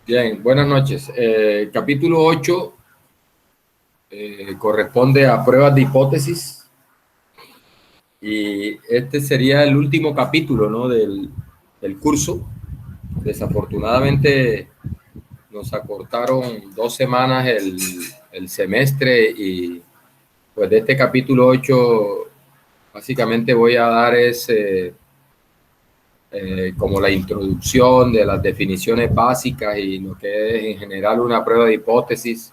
Bien, buenas noches. Capítulo 8 corresponde a pruebas de hipótesis y este sería el último capítulo, ¿no? del curso. Desafortunadamente nos acortaron 2 semanas el semestre y pues de este capítulo 8 básicamente voy a dar como la introducción de las definiciones básicas y lo que es en general una prueba de hipótesis.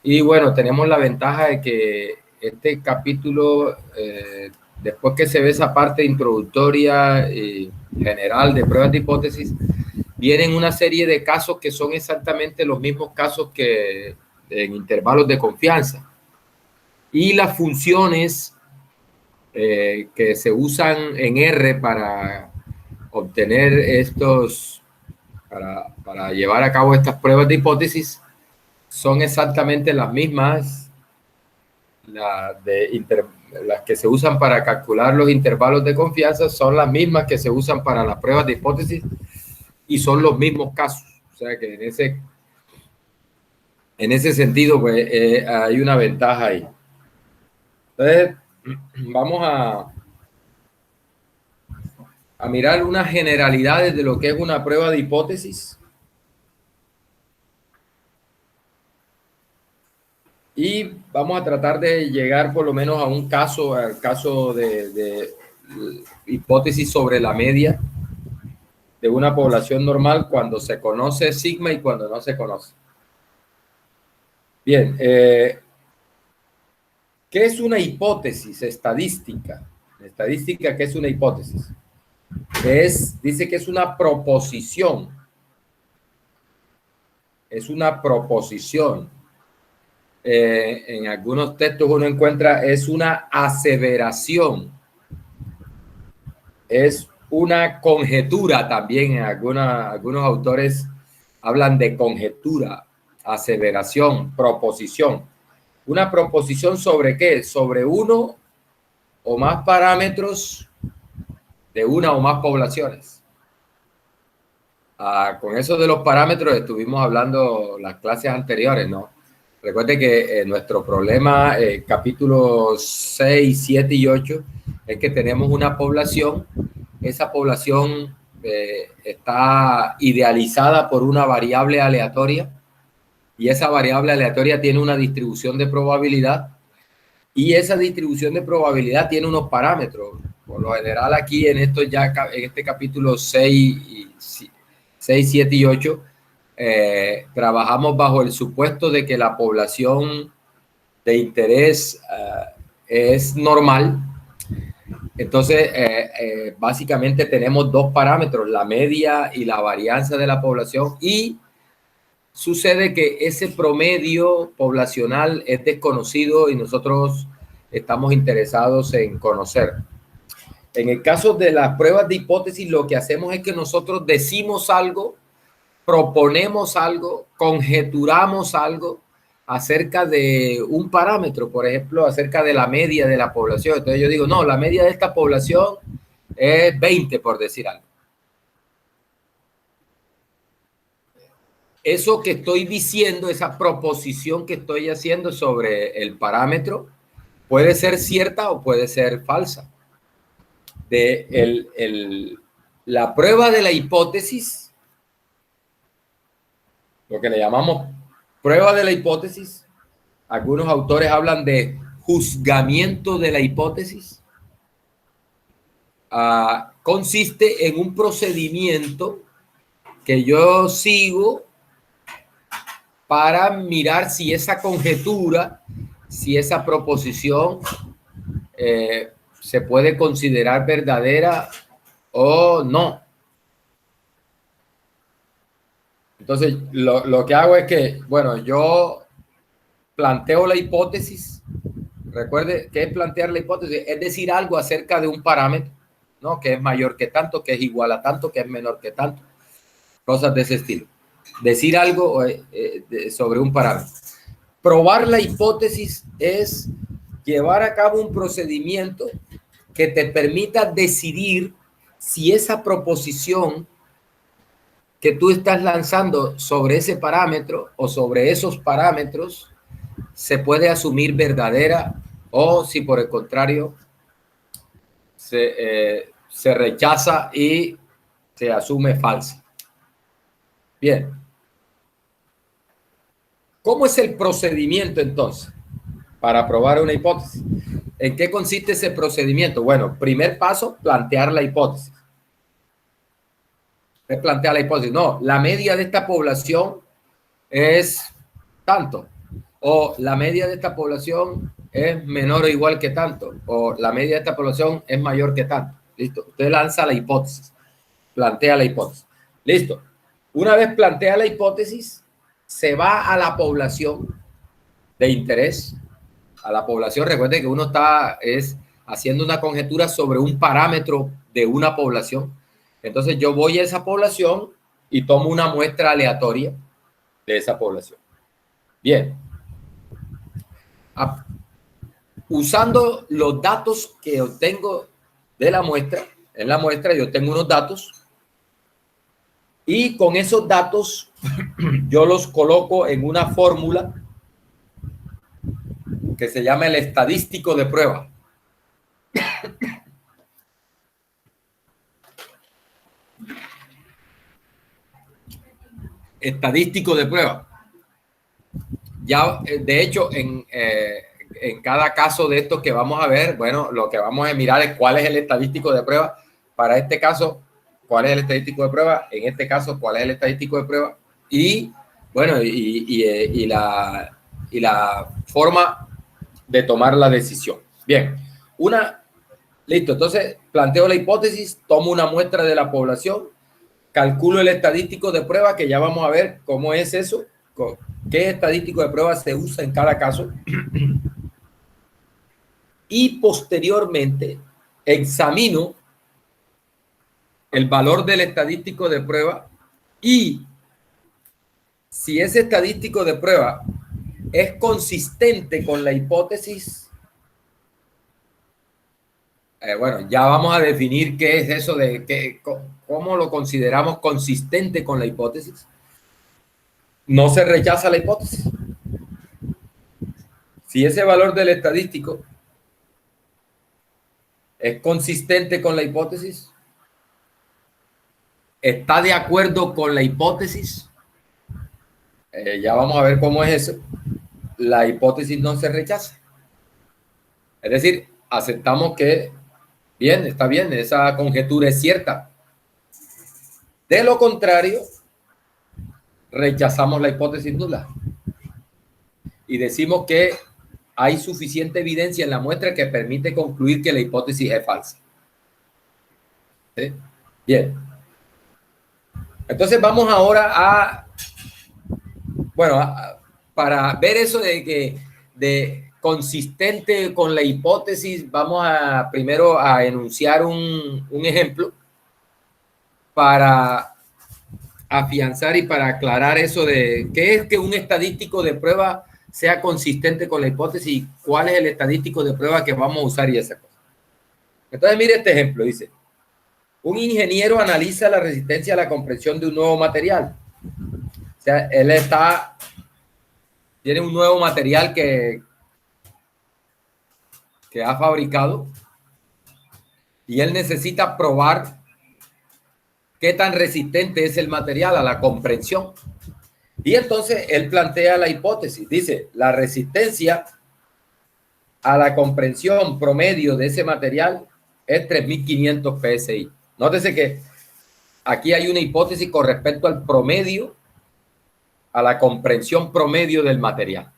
Y bueno, tenemos la ventaja de que este capítulo, después que se ve esa parte introductoria y general de pruebas de hipótesis, vienen una serie de casos que son exactamente los mismos casos que en intervalos de confianza. Y las funciones que se usan en R para obtener para llevar a cabo estas pruebas de hipótesis, son exactamente las mismas, las que se usan para calcular los intervalos de confianza son las mismas que se usan para las pruebas de hipótesis y son los mismos casos. O sea que en ese sentido, pues hay una ventaja ahí. Entonces, vamos a mirar unas generalidades de lo que es una prueba de hipótesis. Y vamos a tratar de llegar por lo menos a un caso, al caso de hipótesis sobre la media de una población normal cuando se conoce sigma y cuando no se conoce. Bien, ¿qué es una hipótesis estadística? Estadística, ¿qué es una hipótesis? Dice que es una proposición. Es una proposición. En algunos textos uno encuentra, es una aseveración. Es una conjetura también. En algunos autores hablan de conjetura, aseveración, proposición. ¿Una proposición sobre qué? Sobre uno o más parámetros de una o más poblaciones. Con eso de los parámetros estuvimos hablando las clases anteriores, ¿no? Recuerde que nuestro problema, capítulos 6, 7 y 8, es que tenemos una población. Esa población está idealizada por una variable aleatoria y esa variable aleatoria tiene una distribución de probabilidad y esa distribución de probabilidad tiene unos parámetros. Por lo general aquí en este capítulo 6, 7 y 8, trabajamos bajo el supuesto de que la población de interés es normal. Entonces, básicamente tenemos dos parámetros, la media y la varianza de la población, y sucede que ese promedio poblacional es desconocido y nosotros estamos interesados en conocer. En el caso de las pruebas de hipótesis, lo que hacemos es que nosotros decimos algo, proponemos algo, conjeturamos algo acerca de un parámetro, por ejemplo, acerca de la media de la población. Entonces yo digo, no, la media de esta población es 20, por decir algo. Eso que estoy diciendo, esa proposición que estoy haciendo sobre el parámetro, puede ser cierta o puede ser falsa. La prueba de la hipótesis, lo que le llamamos prueba de la hipótesis, algunos autores hablan de juzgamiento de la hipótesis, consiste en un procedimiento que yo sigo para mirar si esa conjetura, si esa proposición se puede considerar verdadera o no. Entonces, lo que hago es que, bueno, yo planteo la hipótesis. Recuerde, ¿qué es plantear la hipótesis? Es decir algo acerca de un parámetro, ¿no? Que es mayor que tanto, que es igual a tanto, que es menor que tanto. Cosas de ese estilo. Decir algo sobre un parámetro. Probar la hipótesis es llevar a cabo un procedimiento que te permita decidir si esa proposición que tú estás lanzando sobre ese parámetro o sobre esos parámetros se puede asumir verdadera o si por el contrario se rechaza y se asume falsa. Bien. ¿Cómo es el procedimiento entonces para probar una hipótesis? ¿En qué consiste ese procedimiento? Bueno, primer paso, plantear la hipótesis. Es plantear la hipótesis. No, la media de esta población es tanto. O la media de esta población es menor o igual que tanto. O la media de esta población es mayor que tanto. Listo. Usted lanza la hipótesis. Plantea la hipótesis. Listo. Una vez plantea la hipótesis, se va a la población de interés, a la población. Recuerde que uno está haciendo una conjetura sobre un parámetro de una población. Entonces yo voy a esa población y tomo una muestra aleatoria de esa población. Bien. Usando los datos que obtengo de la muestra, en la muestra yo tengo unos datos y con esos datos yo los coloco en una fórmula que se llama el estadístico de prueba. Estadístico de prueba. Ya, de hecho, en cada caso de estos que vamos a ver, bueno, lo que vamos a mirar es cuál es el estadístico de prueba. Para este caso, cuál es el estadístico de prueba. En este caso, cuál es el estadístico de prueba. Y, bueno, y la forma de tomar la decisión. Bien, listo. Entonces, planteo la hipótesis, tomo una muestra de la población, calculo el estadístico de prueba, que ya vamos a ver cómo es eso, qué estadístico de prueba se usa en cada caso. Y posteriormente examino el valor del estadístico de prueba y si ese estadístico de prueba es consistente con la hipótesis, bueno, ya vamos a definir qué es eso de cómo lo consideramos consistente con la hipótesis. No se rechaza la hipótesis. Si ese valor del estadístico es consistente con la hipótesis, está de acuerdo con la hipótesis, ya vamos a ver cómo es eso, la hipótesis no se rechaza. Es decir, aceptamos que, bien, está bien, esa conjetura es cierta. De lo contrario, rechazamos la hipótesis nula y decimos que hay suficiente evidencia en la muestra que permite concluir que la hipótesis es falsa. ¿Sí? Bien. Entonces vamos ahora para ver eso de consistente con la hipótesis, vamos primero a enunciar un ejemplo para afianzar y para aclarar eso de qué es que un estadístico de prueba sea consistente con la hipótesis y cuál es el estadístico de prueba que vamos a usar y esa cosa. Entonces, mire este ejemplo, dice, un ingeniero analiza la resistencia a la compresión de un nuevo material. O sea, él tiene un nuevo material que ha fabricado y él necesita probar qué tan resistente es el material a la compresión. Y entonces él plantea la hipótesis, dice, la resistencia a la compresión promedio de ese material es 3.500 PSI. Nótese que aquí hay una hipótesis con respecto al promedio, a la comprensión promedio del material.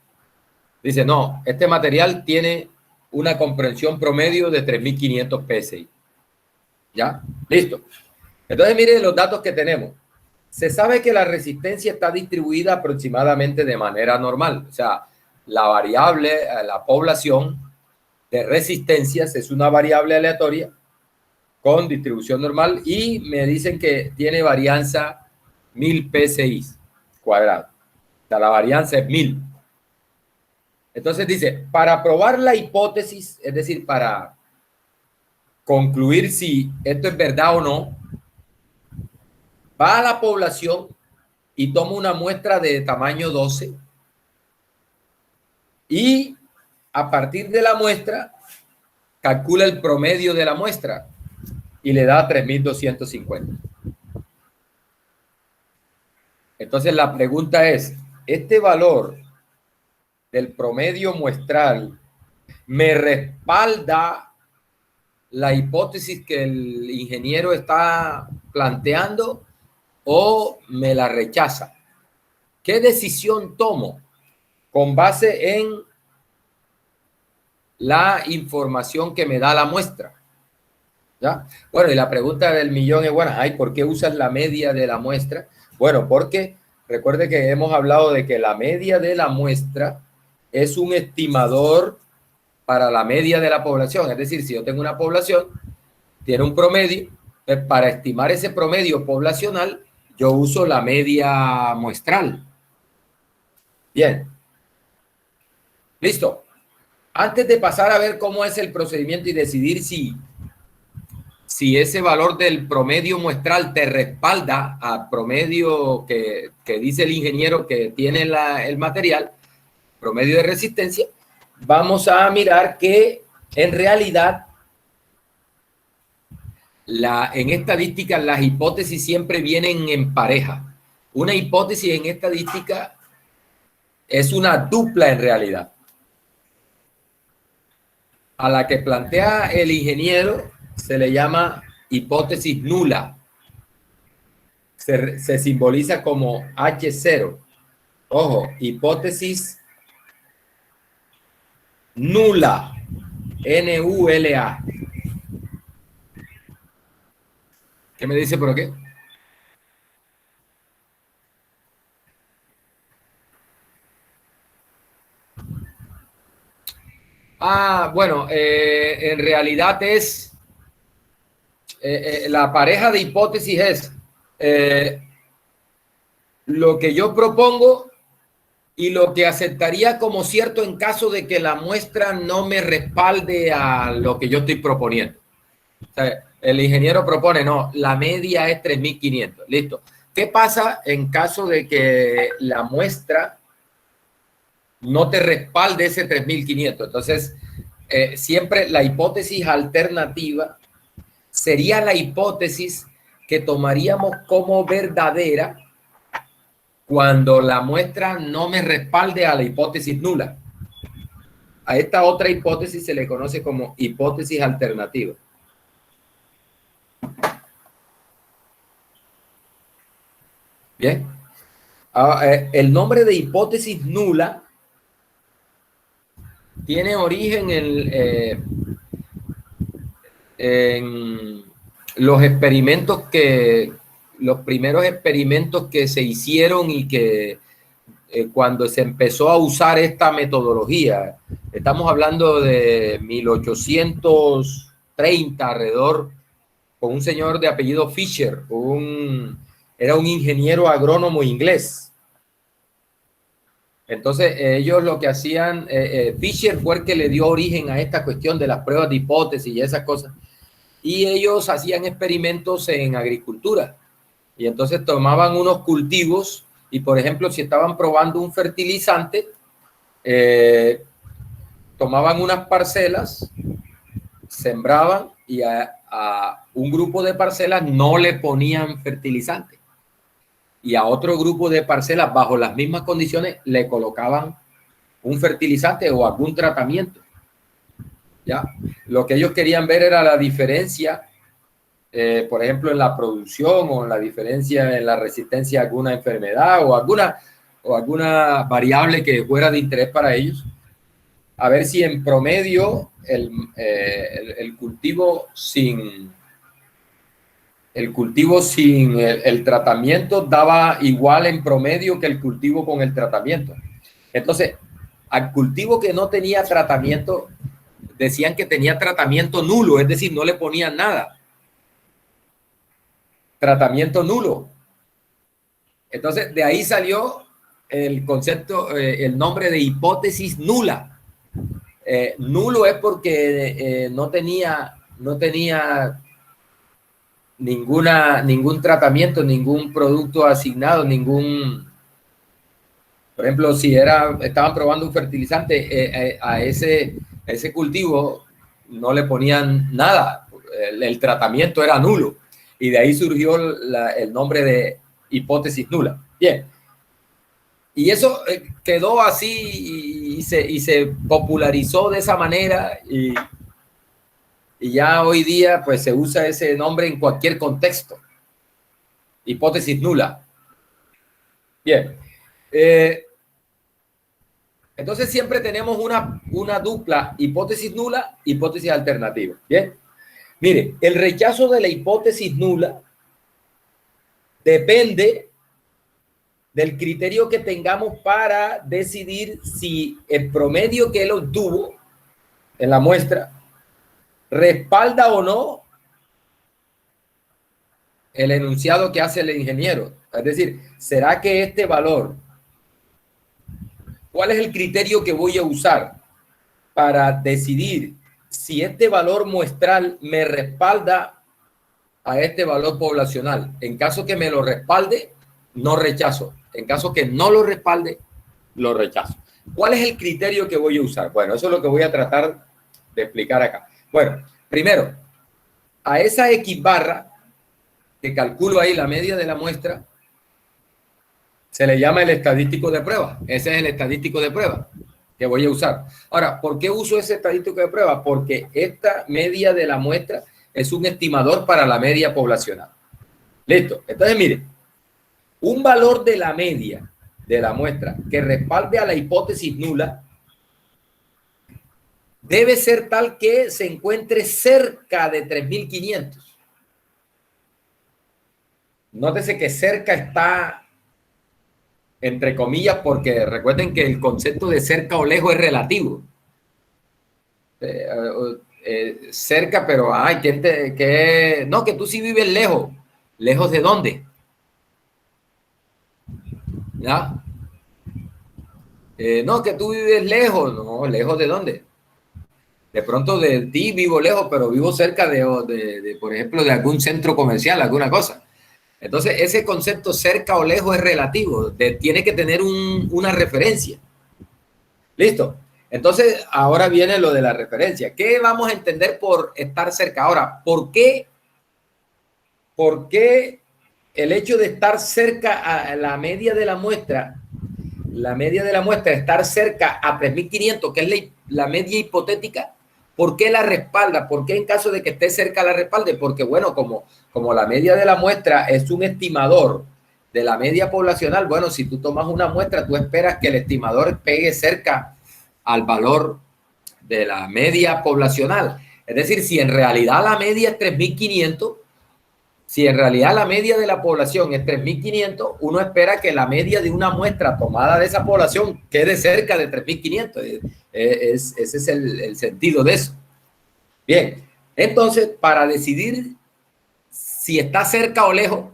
Dice, no, este material tiene una comprensión promedio de 3.500 PSI. ¿Ya? Listo. Entonces, miren los datos que tenemos. Se sabe que la resistencia está distribuida aproximadamente de manera normal. O sea, la variable, la población de resistencias es una variable aleatoria con distribución normal y me dicen que tiene varianza 1000 PSI cuadrado. O sea, la varianza es 1000. Entonces dice, para probar la hipótesis, es decir, para concluir si esto es verdad o no, va a la población y toma una muestra de tamaño 12 y a partir de la muestra calcula el promedio de la muestra y le da 3.250. Entonces la pregunta es, ¿este valor del promedio muestral me respalda la hipótesis que el ingeniero está planteando o me la rechaza? ¿Qué decisión tomo con base en la información que me da la muestra? ¿Ya? Bueno, y la pregunta del millón es, bueno, ay, ¿por qué usas la media de la muestra? Bueno, porque recuerde que hemos hablado de que la media de la muestra es un estimador para la media de la población. Es decir, si yo tengo una población, tiene un promedio, pues para estimar ese promedio poblacional, yo uso la media muestral. Bien. Listo. Antes de pasar a ver cómo es el procedimiento y decidir si ese valor del promedio muestral te respalda al promedio que dice el ingeniero que tiene el material, promedio de resistencia, vamos a mirar que en realidad en estadística las hipótesis siempre vienen en pareja. Una hipótesis en estadística es una dupla en realidad. A la que plantea el ingeniero se le llama hipótesis nula. Se simboliza como H0. Ojo, hipótesis nula. N-U-L-A. ¿Qué me dice por qué? Bueno, en realidad es la pareja de hipótesis es lo que yo propongo y lo que aceptaría como cierto en caso de que la muestra no me respalde a lo que yo estoy proponiendo. O sea, el ingeniero propone, no, la media es 3.500. Listo. ¿Qué pasa en caso de que la muestra no te respalde ese 3.500? Entonces, siempre la hipótesis alternativa sería la hipótesis que tomaríamos como verdadera cuando la muestra no me respalde a la hipótesis nula. A esta otra hipótesis se le conoce como hipótesis alternativa. Bien. El nombre de hipótesis nula tiene origen en los experimentos los primeros experimentos que se hicieron y que cuando se empezó a usar esta metodología, estamos hablando de 1830 alrededor, con un señor de apellido Fisher, era un ingeniero agrónomo inglés. Entonces ellos lo que hacían, Fisher fue el que le dio origen a esta cuestión de las pruebas de hipótesis y esas cosas, y ellos hacían experimentos en agricultura, y entonces tomaban unos cultivos y, por ejemplo, si estaban probando un fertilizante, tomaban unas parcelas, sembraban y a un grupo de parcelas no le ponían fertilizante y a otro grupo de parcelas bajo las mismas condiciones le colocaban un fertilizante o algún tratamiento. ¿Ya? Lo que ellos querían ver era la diferencia, por ejemplo, en la producción o en la diferencia en la resistencia a alguna enfermedad o alguna variable que fuera de interés para ellos. A ver si en promedio el cultivo sin el tratamiento daba igual en promedio que el cultivo con el tratamiento. Entonces, al cultivo que no tenía tratamiento, decían que tenía tratamiento nulo, es decir, no le ponían nada. Tratamiento nulo. Entonces, de ahí salió el concepto, el nombre de hipótesis nula. Nulo es porque no tenía ningún tratamiento, ningún producto asignado, por ejemplo, si estaban probando un fertilizante a ese cultivo, no le ponían nada, el tratamiento era nulo, y de ahí surgió el nombre de hipótesis nula. Bien, y eso quedó así y se popularizó de esa manera, y ya hoy día pues se usa ese nombre en cualquier contexto. Hipótesis nula. Bien. Entonces siempre tenemos una dupla, hipótesis nula, hipótesis alternativa. Bien. Mire, el rechazo de la hipótesis nula depende del criterio que tengamos para decidir si el promedio que él obtuvo en la muestra respalda o no el enunciado que hace el ingeniero. Es decir, ¿será que este valor, cuál es el criterio que voy a usar para decidir si este valor muestral me respalda a este valor poblacional? En caso que me lo respalde, no rechazo. En caso que no lo respalde, lo rechazo. ¿Cuál es el criterio que voy a usar? Bueno, eso es lo que voy a tratar de explicar acá. Bueno, primero, a esa X barra que calculo ahí la media de la muestra, se le llama el estadístico de prueba. Ese es el estadístico de prueba que voy a usar. Ahora, ¿por qué uso ese estadístico de prueba? Porque esta media de la muestra es un estimador para la media poblacional. Listo. Entonces, mire, un valor de la media de la muestra que respalde a la hipótesis nula debe ser tal que se encuentre cerca de 3.500. Nótese que cerca está entre comillas, porque recuerden que el concepto de cerca o lejos es relativo. Cerca, pero ay, no, que tú sí vives lejos. ¿Lejos de dónde? ¿Ya? No, que tú vives lejos. No, ¿lejos de dónde? De pronto de ti vivo lejos, pero vivo cerca por ejemplo, de algún centro comercial, alguna cosa. Entonces, ese concepto cerca o lejos es relativo, tiene que tener una referencia. ¿Listo? Entonces, ahora viene lo de la referencia. ¿Qué vamos a entender por estar cerca? Ahora, ¿por qué el hecho de estar cerca a la media de la muestra, estar cerca a 3.500, que es la media hipotética, ¿por qué la respalda? ¿Por qué en caso de que esté cerca la respalde? Porque, bueno, como la media de la muestra es un estimador de la media poblacional, bueno, si tú tomas una muestra, tú esperas que el estimador pegue cerca al valor de la media poblacional. Es decir, si en realidad la media es 3.500, si en realidad la media de la población es 3.500, uno espera que la media de una muestra tomada de esa población quede cerca de 3.500. Ese es el sentido de eso. Bien, entonces, para decidir si está cerca o lejos,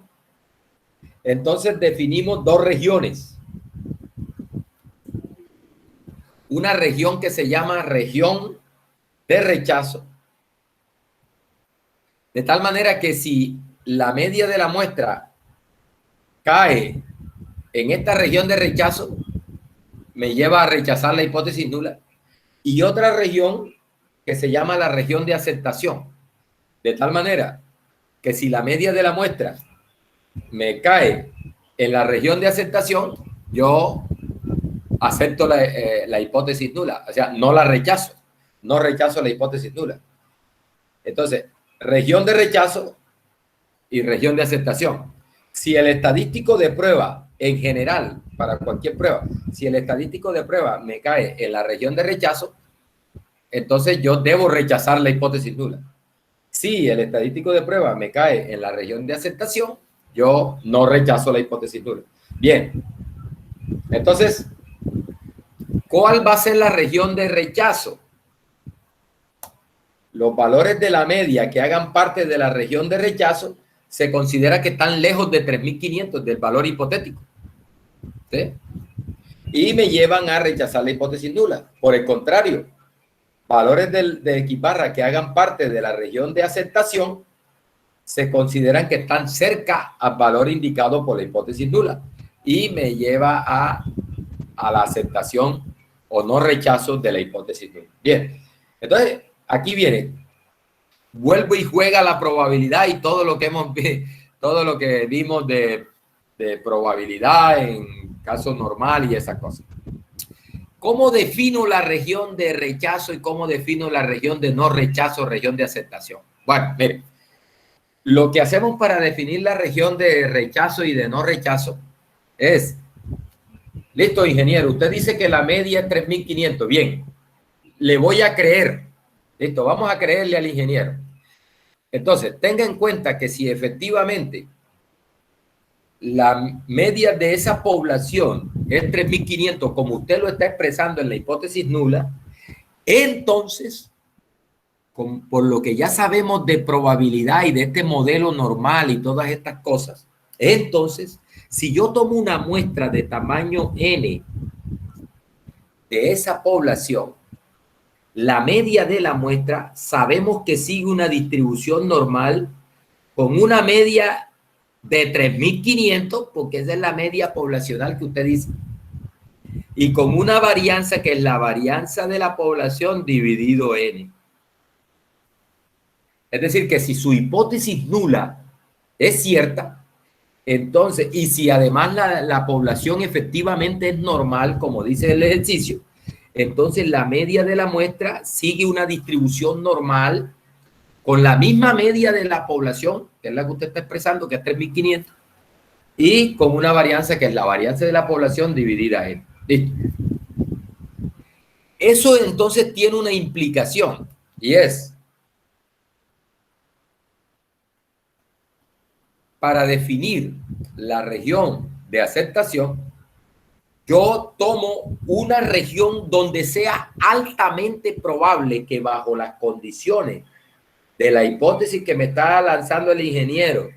entonces definimos dos regiones. Una región que se llama región de rechazo, de tal manera que si la media de la muestra cae en esta región de rechazo, me lleva a rechazar la hipótesis nula. Y otra región que se llama la región de aceptación, de tal manera que si la media de la muestra me cae en la región de aceptación, yo acepto la hipótesis nula, o sea, no la rechazo, no rechazo la hipótesis nula. Entonces, región de rechazo y región de aceptación. Si el estadístico de prueba, en general, para cualquier prueba, si el estadístico de prueba me cae en la región de rechazo, entonces yo debo rechazar la hipótesis nula. Si el estadístico de prueba me cae en la región de aceptación, yo no rechazo la hipótesis nula. Bien, entonces, ¿cuál va a ser la región de rechazo? Los valores de la media que hagan parte de la región de rechazo se considera que están lejos de 3.500 del valor hipotético. ¿Sí? Y me llevan a rechazar la hipótesis nula. Por el contrario, valores de X barra que hagan parte de la región de aceptación se consideran que están cerca al valor indicado por la hipótesis nula y me lleva a la aceptación o no rechazo de la hipótesis nula. Bien, entonces aquí viene, vuelvo y juega la probabilidad y todo lo que vimos de probabilidad en caso normal y esas cosas. ¿Cómo defino la región de rechazo y cómo defino la región de no rechazo, región de aceptación? Bueno, miren, lo que hacemos para definir la región de rechazo y de no rechazo es, listo, ingeniero, usted dice que la media es 3.500, bien, le voy a creer, listo, vamos a creerle al ingeniero. Entonces, tenga en cuenta que si efectivamente la media de esa población es 3.500, como usted lo está expresando en la hipótesis nula, entonces, por lo que ya sabemos de probabilidad y de este modelo normal y todas estas cosas, entonces, si yo tomo una muestra de tamaño n de esa población, la media de la muestra sabemos que sigue una distribución normal con una media de 3.500, porque esa es la media poblacional que usted dice, y con una varianza que es la varianza de la población dividido n. Es decir, que si su hipótesis nula es cierta, entonces, y si además la población efectivamente es normal, como dice el ejercicio, entonces la media de la muestra sigue una distribución normal con la misma media de la población, que es la que usted está expresando, que es 3.500, y con una varianza que es la varianza de la población dividida en. ¿Listo? Eso entonces tiene una implicación, y es, para definir la región de aceptación, yo tomo una región donde sea altamente probable que bajo las condiciones de la hipótesis que me está lanzando el ingeniero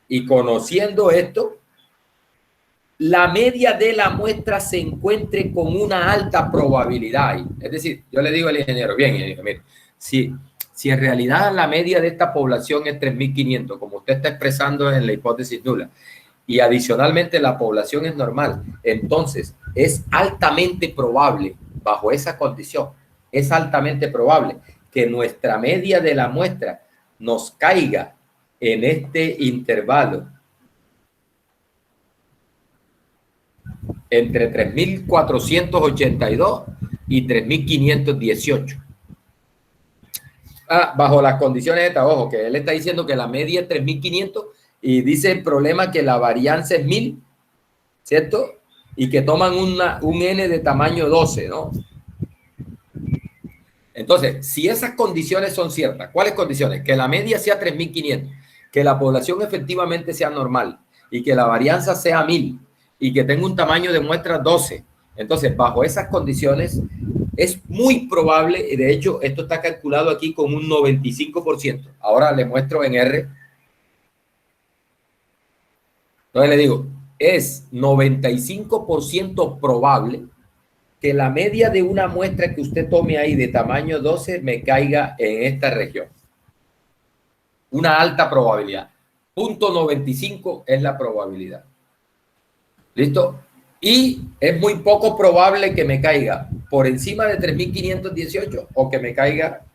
y conociendo esto, la media de la muestra se encuentre con una alta probabilidad. Es decir, yo le digo al ingeniero, bien, ingeniero, mire, si en realidad la media de esta población es 3.500, como usted está expresando en la hipótesis nula, y adicionalmente la población es normal, entonces es altamente probable, bajo esa condición, es altamente probable que nuestra media de la muestra nos caiga en este intervalo entre 3.482 y 3.518. Bajo las condiciones de esta, ojo, que él está diciendo que la media es 3.500 y dice el problema que la varianza es 1.000, ¿cierto? Y que toman un n de tamaño 12, ¿no? Entonces, si esas condiciones son ciertas, ¿cuáles condiciones? Que la media sea 3.500, que la población efectivamente sea normal y que la varianza sea 1.000 y que tenga un tamaño de muestra 12. Entonces, bajo esas condiciones, es muy probable, y de hecho, esto está calculado aquí con un 95%. Ahora le muestro en R. Entonces le digo, es 95% probable que la media de una muestra que usted tome ahí de tamaño 12 me caiga en esta región. Una alta probabilidad. 0.95 es la probabilidad. ¿Listo? Y es muy poco probable que me caiga por encima de 3.518 o que me caiga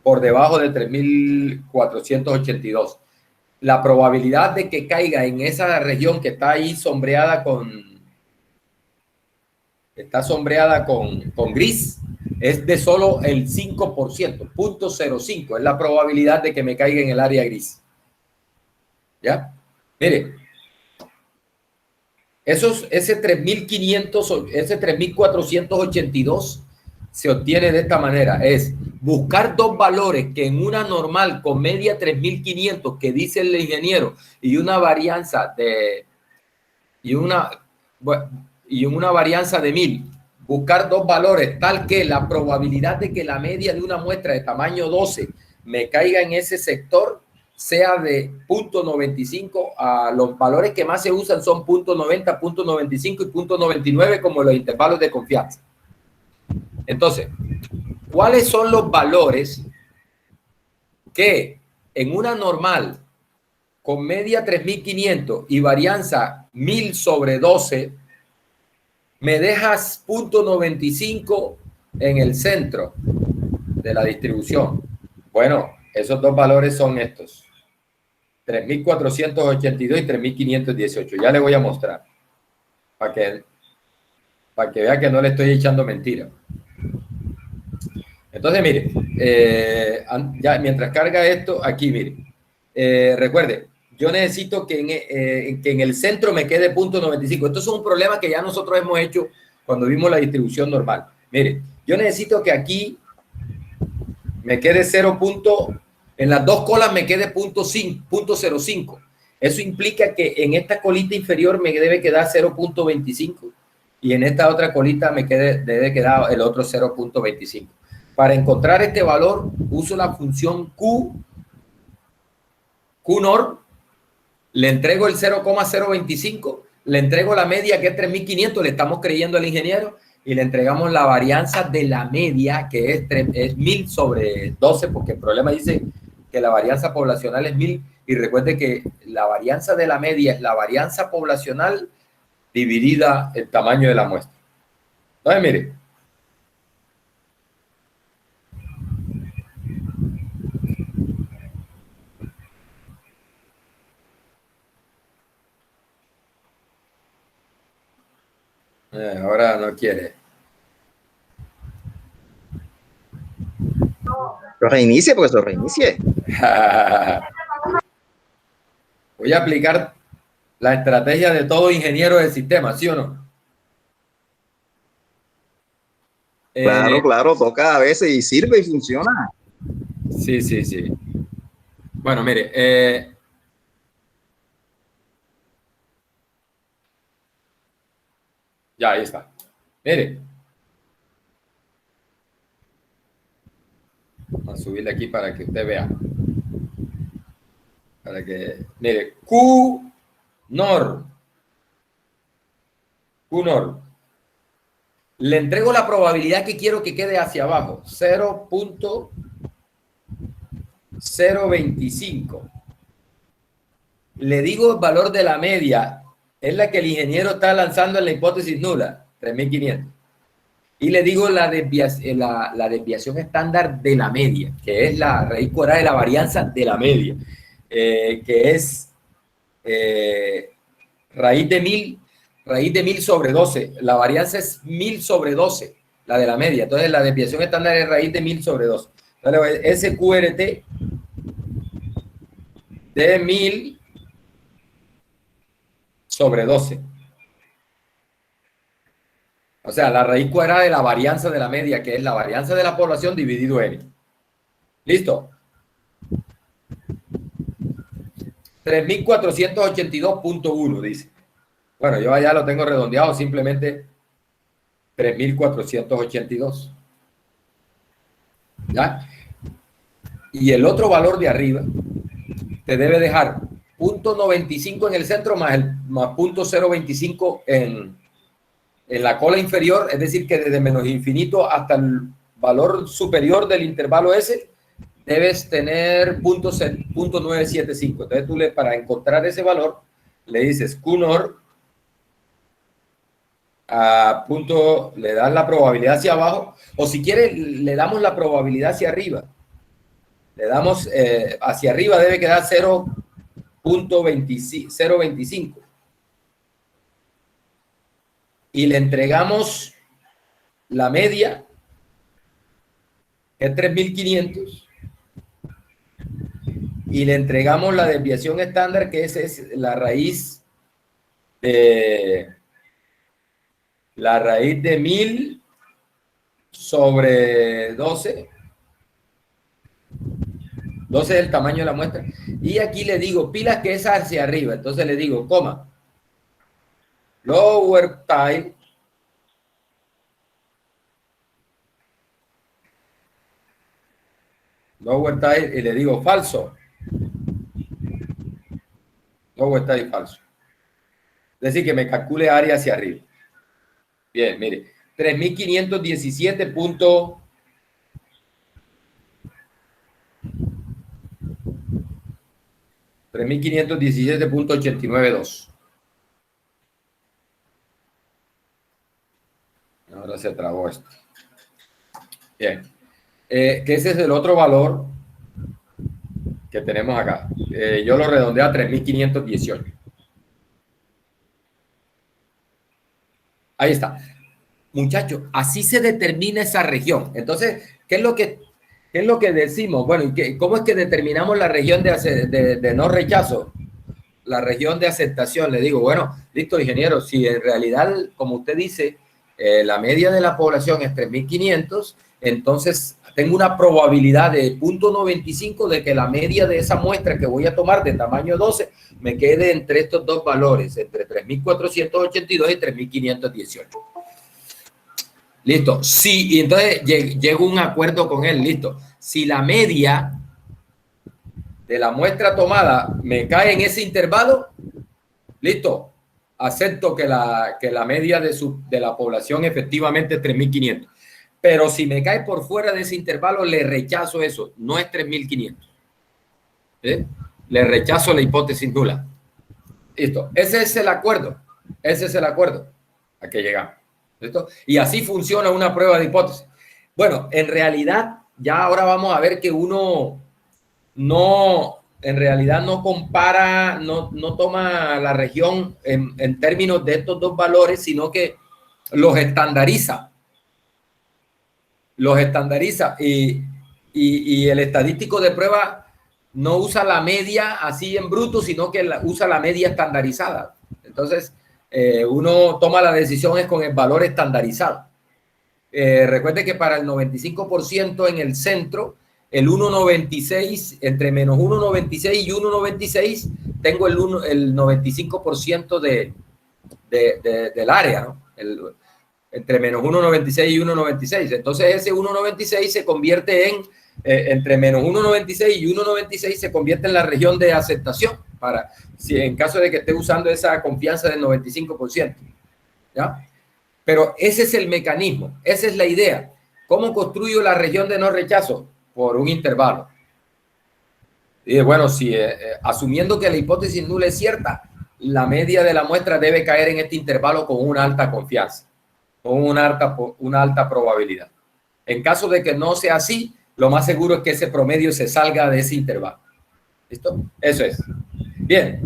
por debajo de 3.482. La probabilidad de que caiga en esa región que está ahí sombreada con gris es de solo el 5%, 0.05 es la probabilidad de que me caiga en el área gris. ¿Ya? Mire, ese 3.500, ese 3.482 se obtiene de esta manera. Es buscar dos valores que en una normal con media 3.500 que dice el ingeniero y una varianza de una varianza de 1.000. Buscar dos valores tal que la probabilidad de que la media de una muestra de tamaño 12 me caiga en ese sector sea de 0.95. Los valores que más se usan son 0.90, 0.95 y 0.99 como los intervalos de confianza. Entonces, ¿cuáles son los valores que en una normal con media 3.500 y varianza 1000 sobre 12, me dejas 0.95 en el centro de la distribución. Bueno, esos dos valores son estos. 3.482 y 3.518. Ya le voy a mostrar. Para que vea que no le estoy echando mentira. Entonces, mire, ya mientras carga esto, aquí, mire. Recuerde, yo necesito que en el centro me quede 0.95. Esto es un problema que ya nosotros hemos hecho cuando vimos la distribución normal. Mire, yo necesito que aquí me quede 0. En las dos colas me quede 0.05. Eso implica que en esta colita inferior me debe quedar 0.25 y en esta otra colita me debe quedar el otro 0.25. Para encontrar este valor uso la función QNOR, le entrego el 0,025, le entrego la media que es 3.500, le estamos creyendo al ingeniero, y le entregamos la varianza de la media que es 1000 sobre 12, porque el problema dice que la varianza poblacional es 1000, y recuerde que la varianza de la media es la varianza poblacional dividida el tamaño de la muestra. Entonces, mire, ahora no quiere. Lo reinicie, profesor, reinicie. Voy a aplicar la estrategia de todo ingeniero del sistema, ¿sí o no? Claro, claro, toca a veces y sirve y funciona. Sí, sí, sí. Bueno, mire, ya, ahí está. Mire. Vamos a subirle aquí para que usted vea. Para que, mire, QNOR. Le entrego la probabilidad que quiero que quede hacia abajo. 0.025. Le digo el valor de la media. Es la que el ingeniero está lanzando en la hipótesis nula. 3.500. Y le digo la desviación estándar de la media, que es la raíz cuadrada de la varianza de la media, que es raíz de 1000 sobre 12. La varianza es 1000 sobre 12, la de la media. Entonces la desviación estándar es raíz de 1000 sobre 12. Entonces SQRT de 1000 sobre 12. O sea, la raíz cuadrada de la varianza de la media, que es la varianza de la población dividido n. ¿Listo? 3.482.1 dice. Bueno, yo allá lo tengo redondeado, simplemente 3.482. ¿Ya? Y el otro valor de arriba te debe dejar 0.95 en el centro más 0.025 en la cola inferior, es decir, que desde menos infinito hasta el valor superior del intervalo S debes tener 0.975. Entonces tú para encontrar ese valor le dices QNOR a punto, le das la probabilidad hacia abajo, o si quiere le damos la probabilidad hacia arriba. Le damos hacia arriba debe quedar 0.25 y le entregamos la media, que es 3.500, y le entregamos la desviación estándar, que es la raíz de 1000 sobre 12. 12 es el tamaño de la muestra. Y aquí le digo, pilas que es hacia arriba. Entonces le digo, coma, lower tide, y le digo falso. Lower tide falso. Es decir, que me calcule área hacia arriba. Bien, mire, 3.517 punto. 3.517.892. Ahora se trabó esto. Bien. Que ese es el otro valor que tenemos acá. Yo lo redondeo a 3.518. Ahí está. Muchachos, así se determina esa región. Entonces, ¿qué es lo que decimos? Bueno, ¿cómo es que determinamos la región de no rechazo? La región de aceptación. Le digo, bueno, listo, ingeniero, si en realidad, como usted dice, la media de la población es 3.500, entonces tengo una probabilidad de 0.95 de que la media de esa muestra que voy a tomar de tamaño 12 me quede entre estos dos valores, entre 3.482 y 3.518. Listo. Sí, y entonces llego a un acuerdo con él. Listo. Si la media de la muestra tomada me cae en ese intervalo, listo. Acepto que la media de la población efectivamente es 3.500. Pero si me cae por fuera de ese intervalo, le rechazo eso. No es 3.500. ¿Sí? Le rechazo la hipótesis nula. Listo. Ese es el acuerdo. Ese es el acuerdo a que llegamos. ¿Listo? Y así funciona una prueba de hipótesis. Bueno, en realidad, ya ahora vamos a ver que uno en realidad no compara, no toma la región en términos de estos dos valores, sino que los estandariza. Los estandariza y el estadístico de prueba no usa la media así en bruto, sino que usa la media estandarizada. Entonces, uno toma la decisión es con el valor estandarizado. Recuerde que para el 95% en el centro, el 1,96, entre menos 1,96 y 1,96, tengo el 95% del área, ¿no? Entre menos 1,96 y 1,96. Entonces ese 1,96 se convierte entre menos 1,96 y 1,96 se convierte en la región de aceptación, si en caso de que esté usando esa confianza del 95%. ¿Ya? Pero ese es el mecanismo, esa es la idea. ¿Cómo construyo la región de no rechazo? Por un intervalo. Y bueno, asumiendo que la hipótesis nula es cierta, la media de la muestra debe caer en este intervalo con una alta confianza, con una alta probabilidad. En caso de que no sea así, lo más seguro es que ese promedio se salga de ese intervalo. ¿Listo? Eso es. Bien.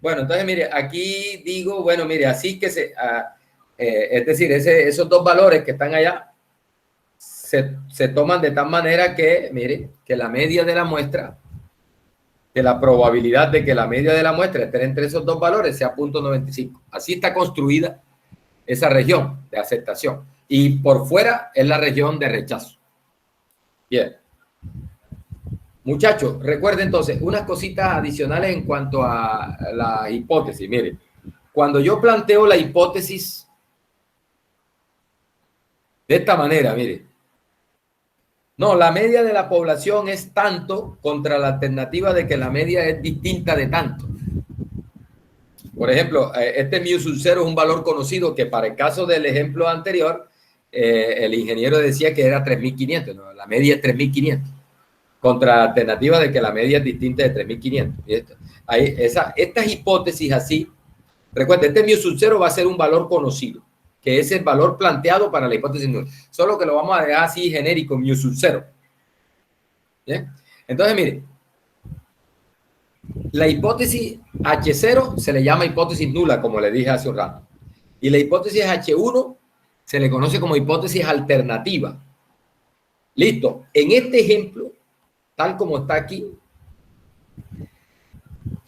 Bueno, entonces, mire, aquí digo, bueno, mire, así que es decir, esos dos valores que están allá se toman de tal manera que, mire, que la media de la muestra, que la probabilidad de que la media de la muestra esté entre esos dos valores sea 0.95. Así está construida esa región de aceptación. Y por fuera es la región de rechazo. Bien. Muchachos, recuerden entonces unas cositas adicionales en cuanto a la hipótesis. Miren, cuando yo planteo la hipótesis de esta manera, miren, no, la media de la población es tanto contra la alternativa de que la media es distinta de tanto. Por ejemplo, este mu sub 0 es un valor conocido que para el caso del ejemplo anterior, el ingeniero decía que era 3.500, ¿no? La media es 3.500. Contra la alternativa de que la media es distinta de 3.500. Estas hipótesis así, recuerden, este mu sub 0 va a ser un valor conocido, que es el valor planteado para la hipótesis nula. Solo que lo vamos a dejar así genérico, mu sub 0. ¿Bien? Entonces, mire, la hipótesis H0 se le llama hipótesis nula, como le dije hace un rato. Y la hipótesis H1 se le conoce como hipótesis alternativa. Listo. En este ejemplo, tal como está aquí,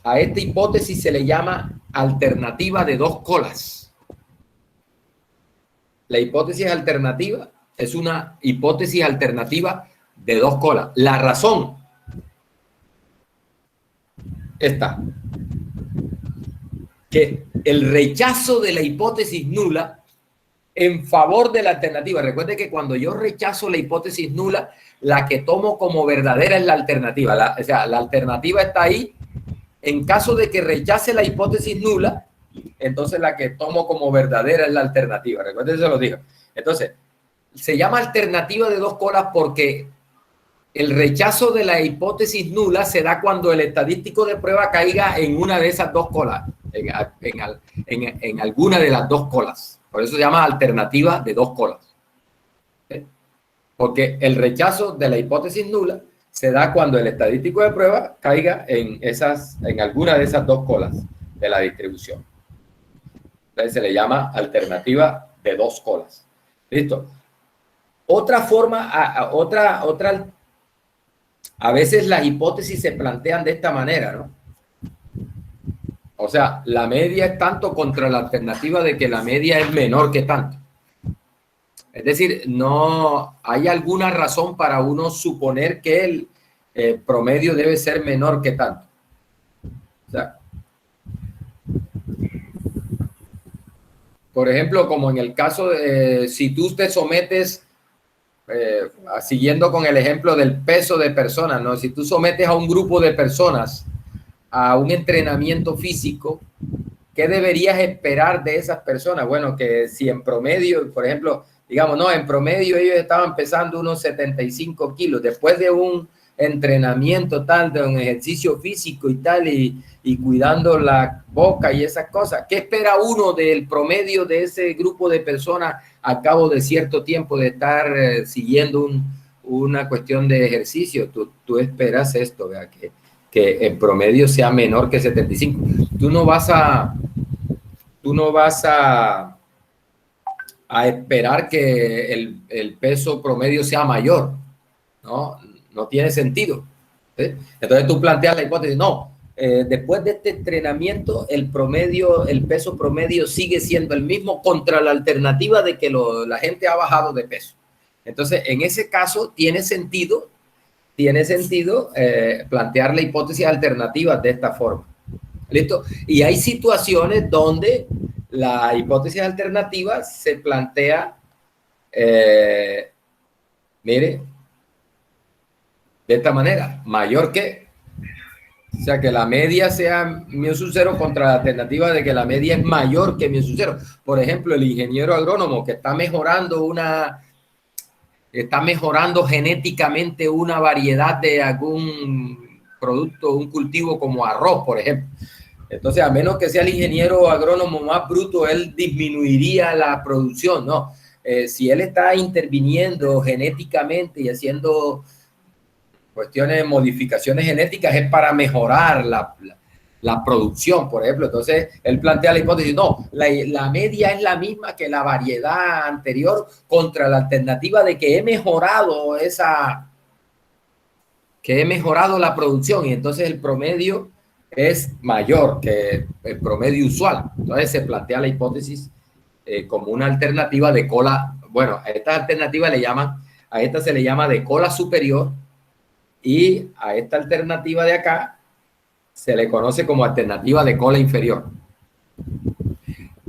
a esta hipótesis se le llama alternativa de dos colas. La hipótesis alternativa es una hipótesis alternativa de dos colas. La razón está que el rechazo de la hipótesis nula en favor de la alternativa. Recuerde que cuando yo rechazo la hipótesis nula, la que tomo como verdadera es la alternativa. O sea, la alternativa está ahí. En caso de que rechace la hipótesis nula, entonces la que tomo como verdadera es la alternativa. Recuerden, se lo digo. Entonces, se llama alternativa de dos colas porque el rechazo de la hipótesis nula se da cuando el estadístico de prueba caiga en una de esas dos colas, en alguna de las dos colas. Por eso se llama alternativa de dos colas. ¿Sí? Porque el rechazo de la hipótesis nula se da cuando el estadístico de prueba caiga en alguna de esas dos colas de la distribución. Entonces se le llama alternativa de dos colas. ¿Listo? Otra forma, a veces las hipótesis se plantean de esta manera, ¿no? O sea, la media es tanto contra la alternativa de que la media es menor que tanto. Es decir, no hay alguna razón para uno suponer que el promedio debe ser menor que tanto. O sea, por ejemplo, como en el caso de si tú te sometes, siguiendo con el ejemplo del peso de personas, ¿no? Si tú sometes a un grupo de personas a un entrenamiento físico, ¿qué deberías esperar de esas personas? Bueno, que si en promedio, por ejemplo, digamos, no, en promedio ellos estaban pesando unos 75 kilos, después de un entrenamiento tal, de un ejercicio físico y tal, y cuidando la boca y esas cosas, ¿qué espera uno del promedio de ese grupo de personas a cabo de cierto tiempo de estar siguiendo una cuestión de ejercicio? Tú esperas esto, ¿verdad? Que en promedio sea menor que 75. Tú no vas a esperar que el peso promedio sea mayor, ¿no? No tiene sentido. ¿Sí? Entonces tú planteas la hipótesis, no, después de este entrenamiento el peso promedio sigue siendo el mismo contra la alternativa de que la gente ha bajado de peso. Entonces, en ese caso tiene sentido plantear la hipótesis alternativa de esta forma. ¿Listo? Y hay situaciones donde la hipótesis alternativa se plantea, mire, de esta manera, mayor que, o sea, que la media sea mu sub 0 contra la alternativa de que la media es mayor que mu sub 0. Por ejemplo, el ingeniero agrónomo que está mejorando genéticamente una variedad de algún producto, un cultivo como arroz, por ejemplo. Entonces, a menos que sea el ingeniero agrónomo más bruto, él disminuiría la producción, ¿no? Si él está interviniendo genéticamente y haciendo cuestiones de modificaciones genéticas, es para mejorar la producción, por ejemplo. Entonces, él plantea la hipótesis, no, la media es la misma que la variedad anterior contra la alternativa de que he mejorado la producción y entonces el promedio es mayor que el promedio usual. Entonces se plantea la hipótesis como una alternativa de cola. Bueno, a esta alternativa a esta se le llama de cola superior y a esta alternativa de acá se le conoce como alternativa de cola inferior.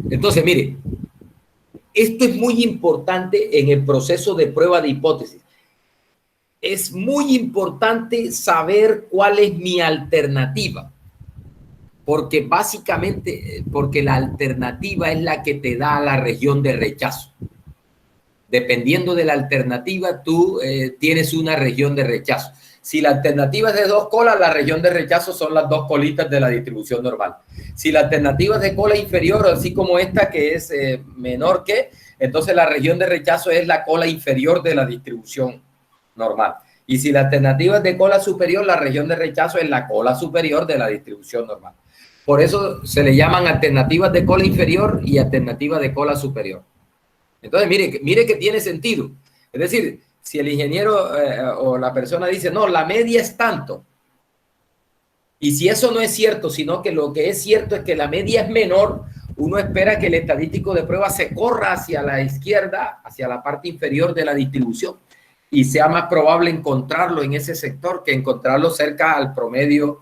Entonces, mire, esto es muy importante en el proceso de prueba de hipótesis. Es muy importante saber cuál es mi alternativa, porque básicamente, porque la alternativa es la que te da la región de rechazo. Dependiendo de la alternativa, tú tienes una región de rechazo. Si la alternativa es de dos colas, la región de rechazo son las dos colitas de la distribución normal. Si la alternativa es de cola inferior, así como esta que es menor que, entonces la región de rechazo es la cola inferior de la distribución normal. Y si la alternativa es de cola superior, la región de rechazo es la cola superior de la distribución normal. Por eso se le llaman alternativas de cola inferior y alternativas de cola superior. Entonces, mire que tiene sentido. Es decir, si el ingeniero o la persona dice, no, la media es tanto. Y si eso no es cierto, sino que lo que es cierto es que la media es menor, uno espera que el estadístico de prueba se corra hacia la izquierda, hacia la parte inferior de la distribución, y sea más probable encontrarlo en ese sector que encontrarlo cerca al promedio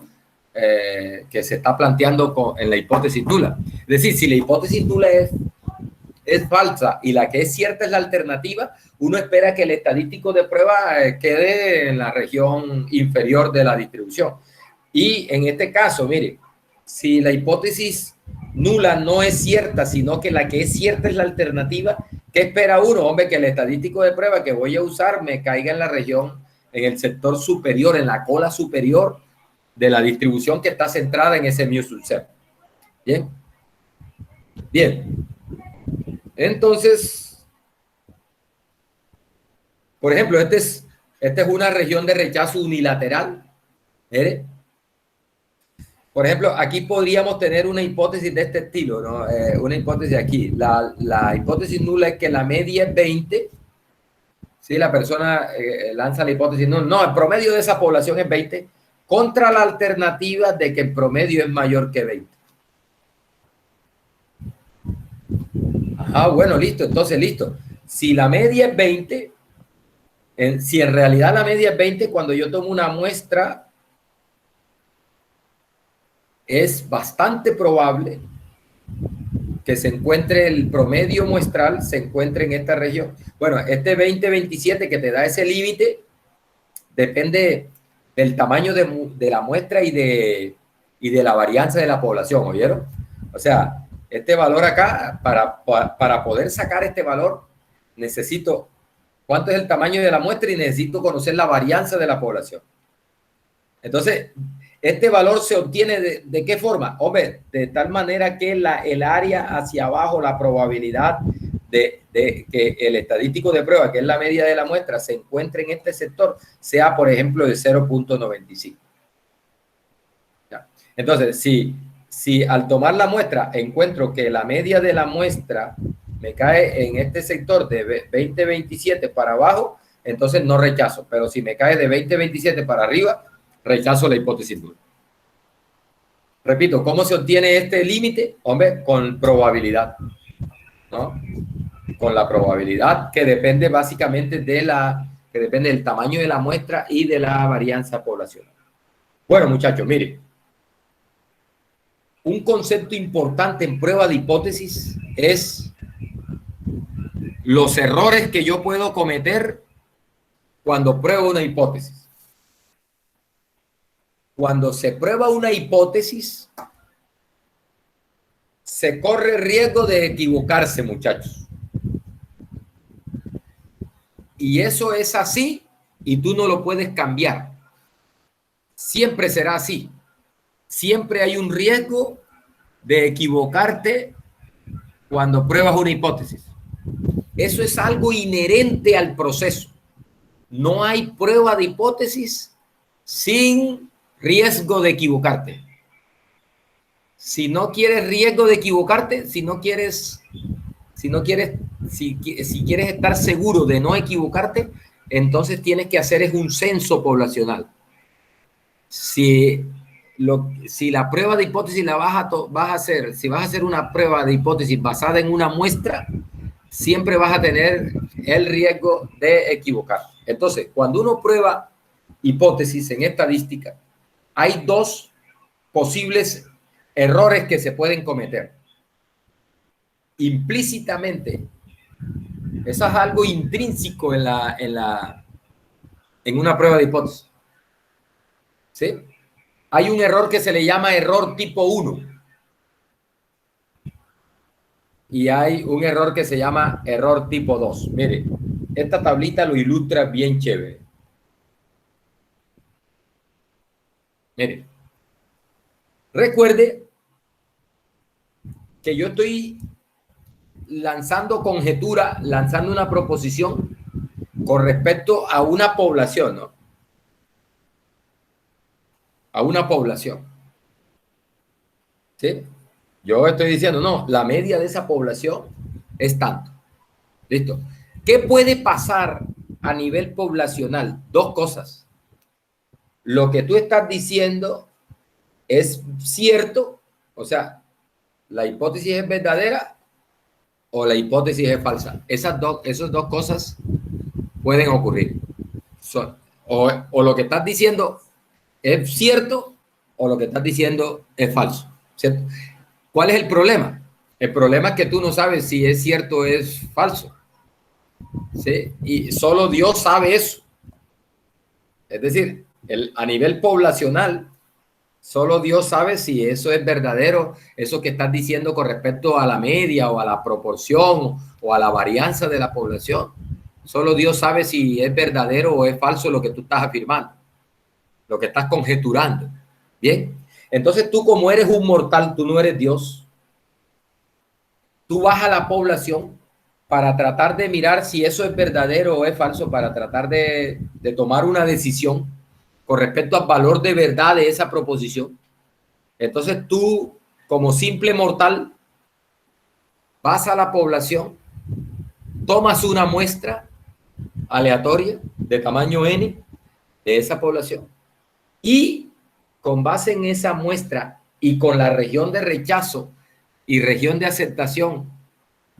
que se está planteando en la hipótesis nula. Es decir, si la hipótesis nula es falsa y la que es cierta es la alternativa, uno espera que el estadístico de prueba quede en la región inferior de la distribución. Y en este caso, mire, si la hipótesis nula no es cierta, sino que la que es cierta es la alternativa, ¿qué espera uno? Hombre, que el estadístico de prueba que voy a usar me caiga en la región en el sector superior, en la cola superior de la distribución que está centrada en ese mu sub 0. Bien. Bien. Entonces, por ejemplo, esta es una región de rechazo unilateral. ¿Mire? Por ejemplo, aquí podríamos tener una hipótesis de este estilo, ¿no? Una hipótesis aquí. La hipótesis nula es que la media es 20. ¿Sí? La persona lanza la hipótesis, no, el promedio de esa población es 20, contra la alternativa de que el promedio es mayor que 20. Ajá, bueno, listo, entonces listo. Si la media es 20, si en realidad la media es 20, cuando yo tomo una muestra, es bastante probable que se encuentre el promedio muestral, se encuentre en esta región. Bueno, este 20-27 que te da ese límite depende del tamaño de la muestra y de la varianza de la población, ¿oyeron? O sea, este valor acá, para poder sacar este valor, necesito cuánto es el tamaño de la muestra y necesito conocer la varianza de la población. Entonces, este valor se obtiene ¿de qué forma? Hombre, de tal manera que el área hacia abajo, la probabilidad de que el estadístico de prueba, que es la media de la muestra, se encuentre en este sector, sea, por ejemplo, de 0.95. Entonces, si al tomar la muestra encuentro que la media de la muestra me cae en este sector de 20-27 para abajo, entonces no rechazo. Pero si me cae de 20-27 para arriba, rechazo la hipótesis nula. Repito, ¿cómo se obtiene este límite? Hombre, con probabilidad, ¿no? Con la probabilidad que depende básicamente que depende del tamaño de la muestra y de la varianza poblacional. Bueno, muchachos, miren. Un concepto importante en prueba de hipótesis es los errores que yo puedo cometer cuando pruebo una hipótesis. Cuando se prueba una hipótesis, se corre riesgo de equivocarse, muchachos. Y eso es así y tú no lo puedes cambiar. Siempre será así. Siempre hay un riesgo de equivocarte cuando pruebas una hipótesis. Eso es algo inherente al proceso. No hay prueba de hipótesis sin riesgo de equivocarte. Si no quieres riesgo de equivocarte, si quieres estar seguro de no equivocarte, entonces tienes que hacer un censo poblacional. Si la prueba de hipótesis la vas a hacer, si vas a hacer una prueba de hipótesis basada en una muestra, siempre vas a tener el riesgo de equivocar. Entonces, cuando uno prueba hipótesis en estadística, hay dos posibles errores que se pueden cometer. Implícitamente, eso es algo intrínseco en una prueba de hipótesis. ¿Sí? Hay un error que se le llama error tipo 1. Y hay un error que se llama error tipo 2. Mire, esta tablita lo ilustra bien chévere. Mire, recuerde que yo estoy lanzando conjetura, lanzando una proposición con respecto a una población, ¿no? A una población. ¿Sí? Yo estoy diciendo, no, la media de esa población es tanto. ¿Listo? ¿Qué puede pasar a nivel poblacional? Dos cosas. Lo que tú estás diciendo es cierto, o sea, la hipótesis es verdadera o la hipótesis es falsa. Esas dos cosas pueden ocurrir. O lo que estás diciendo es cierto o lo que estás diciendo es falso, ¿cierto? ¿Cuál es el problema? El problema es que tú no sabes si es cierto o es falso, ¿sí? Y solo Dios sabe eso. Es decir, a nivel poblacional, solo Dios sabe si eso es verdadero, eso que estás diciendo con respecto a la media o a la proporción o a la varianza de la población. Solo Dios sabe si es verdadero o es falso lo que tú estás afirmando, lo que estás conjeturando. Bien, entonces tú, como eres un mortal, tú no eres Dios. Tú vas a la población para tratar de mirar si eso es verdadero o es falso, para tratar de tomar una decisión con respecto al valor de verdad de esa proposición. Entonces tú, como simple mortal, vas a la población, tomas una muestra aleatoria de tamaño n de esa población y con base en esa muestra y con la región de rechazo y región de aceptación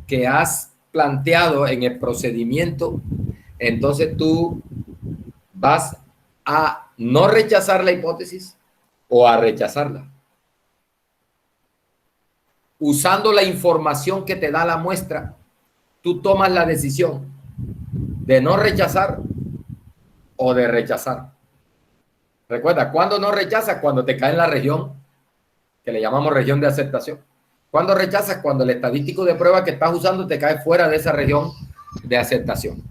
que has planteado en el procedimiento, entonces tú vas a no rechazar la hipótesis o a rechazarla. Usando la información que te da la muestra, tú tomas la decisión de no rechazar o de rechazar. Recuerda, ¿cuándo no rechazas? Cuando te cae en la región que le llamamos región de aceptación. ¿Cuándo rechazas? Cuando el estadístico de prueba que estás usando te cae fuera de esa región de aceptación.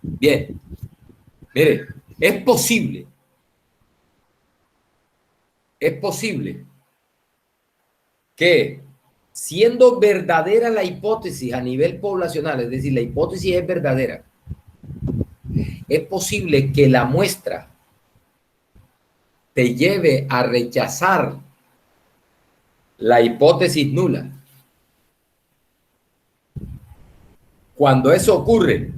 Bien, mire, es posible que, siendo verdadera la hipótesis a nivel poblacional, es decir, la hipótesis es verdadera, es posible que la muestra te lleve a rechazar la hipótesis nula. Cuando eso ocurre,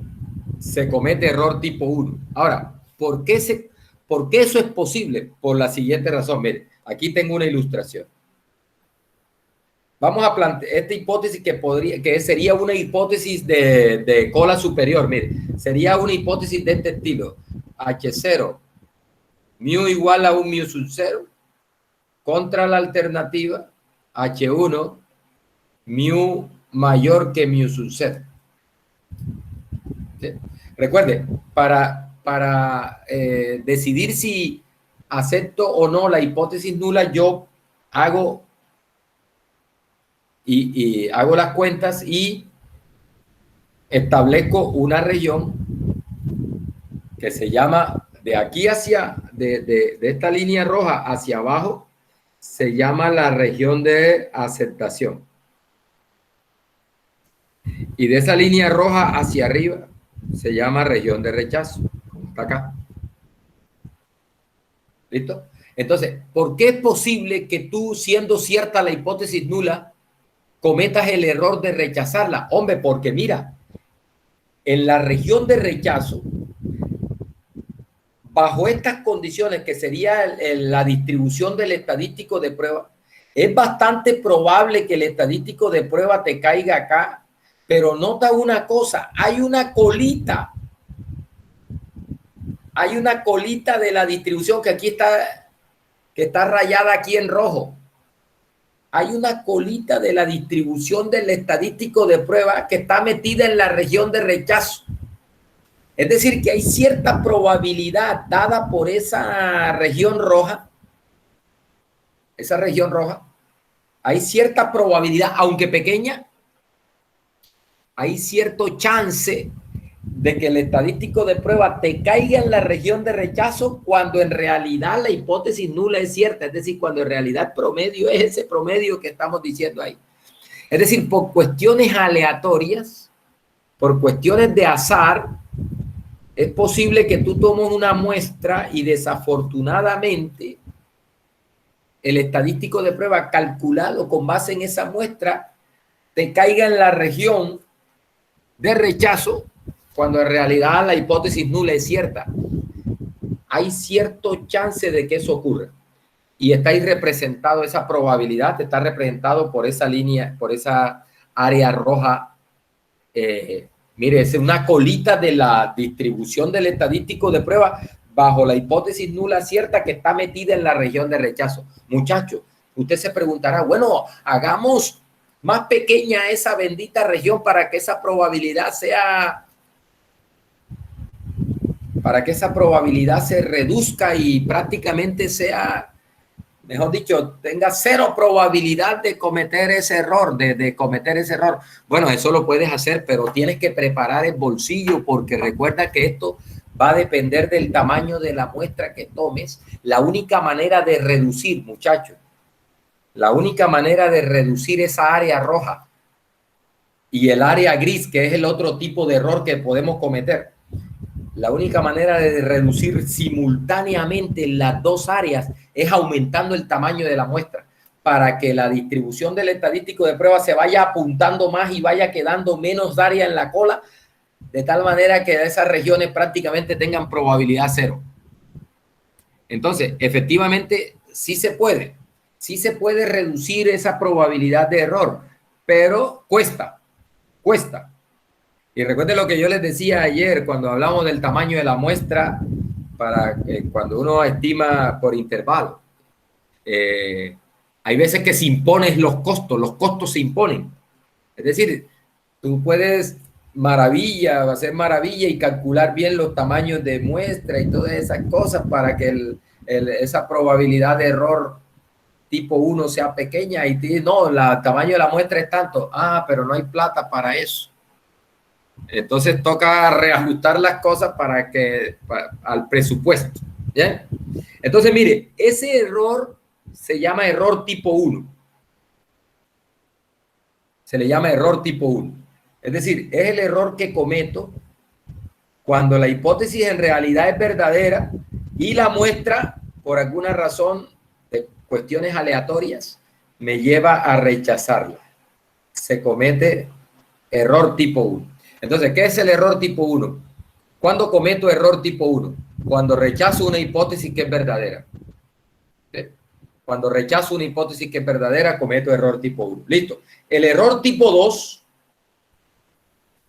se comete error tipo 1. Ahora, ¿por qué eso es posible? Por la siguiente razón. Mire, aquí tengo una ilustración. Vamos a plantear esta hipótesis que sería una hipótesis de cola superior. Mire, sería una hipótesis de este estilo. H0, mu igual a un mu sub 0, contra la alternativa H1, mu mayor que mu sub 0. ¿Sí? Recuerde, para decidir si acepto o no la hipótesis nula, yo hago hago las cuentas y establezco una región que se llama de aquí hacia, de esta línea roja hacia abajo, se llama la región de aceptación. Y de esa línea roja hacia arriba se llama región de rechazo, como está acá. ¿Listo? Entonces, ¿por qué es posible que tú, siendo cierta la hipótesis nula, cometas el error de rechazarla? Hombre, porque mira, en la región de rechazo, bajo estas condiciones que sería la distribución del estadístico de prueba, es bastante probable que el estadístico de prueba te caiga acá, pero nota una cosa, hay una colita de la distribución que está rayada aquí en rojo. Hay una colita de la distribución del estadístico de prueba que está metida en la región de rechazo. Es decir, que hay cierta probabilidad dada por esa región roja. Hay cierta probabilidad, aunque pequeña, hay cierto chance de que el estadístico de prueba te caiga en la región de rechazo cuando en realidad la hipótesis nula es cierta. Es decir, cuando en realidad el promedio es ese promedio que estamos diciendo ahí. Es decir, por cuestiones aleatorias, por cuestiones de azar, es posible que tú tomes una muestra y desafortunadamente el estadístico de prueba calculado con base en esa muestra te caiga en la región de rechazo cuando en realidad la hipótesis nula es cierta. Hay cierto chance de que eso ocurra y está ahí representado, esa probabilidad está representado por esa línea, por esa área roja. Mire, es una colita de la distribución del estadístico de prueba bajo la hipótesis nula cierta que está metida en la región de rechazo. Muchachos, usted se preguntará, bueno, hagamos más pequeña esa bendita región para que esa probabilidad se reduzca y prácticamente sea mejor dicho, tenga cero probabilidad de cometer ese error, de cometer ese error. Bueno, eso lo puedes hacer, pero tienes que preparar el bolsillo porque recuerda que esto va a depender del tamaño de la muestra que tomes. La única manera de reducir, muchachos, la única manera de reducir esa área roja y el área gris, que es el otro tipo de error que podemos cometer, la única manera de reducir simultáneamente las dos áreas es aumentando el tamaño de la muestra para que la distribución del estadístico de prueba se vaya apuntando más y vaya quedando menos área en la cola, de tal manera que esas regiones prácticamente tengan probabilidad cero. Entonces, efectivamente, sí se puede reducir esa probabilidad de error, pero cuesta. Y recuerden lo que yo les decía ayer cuando hablamos del tamaño de la muestra para cuando uno estima por intervalo. Hay veces que se imponen los costos se imponen. Es decir, tú puedes hacer maravilla y calcular bien los tamaños de muestra y todas esas cosas para que esa probabilidad de error tipo 1 sea pequeña y no, el tamaño de la muestra es tanto. Pero no hay plata para eso. Entonces toca reajustar las cosas al presupuesto. ¿Bien? Entonces, mire, ese error se llama error tipo 1. Se le llama error tipo 1. Es decir, es el error que cometo cuando la hipótesis en realidad es verdadera y la muestra, por alguna razón de cuestiones aleatorias, me lleva a rechazarla. Se comete error tipo 1. Entonces, ¿qué es el error tipo 1? ¿Cuándo cometo error tipo 1? Cuando rechazo una hipótesis que es verdadera. ¿Sí? Cuando rechazo una hipótesis que es verdadera, cometo error tipo 1. Listo. El error tipo 2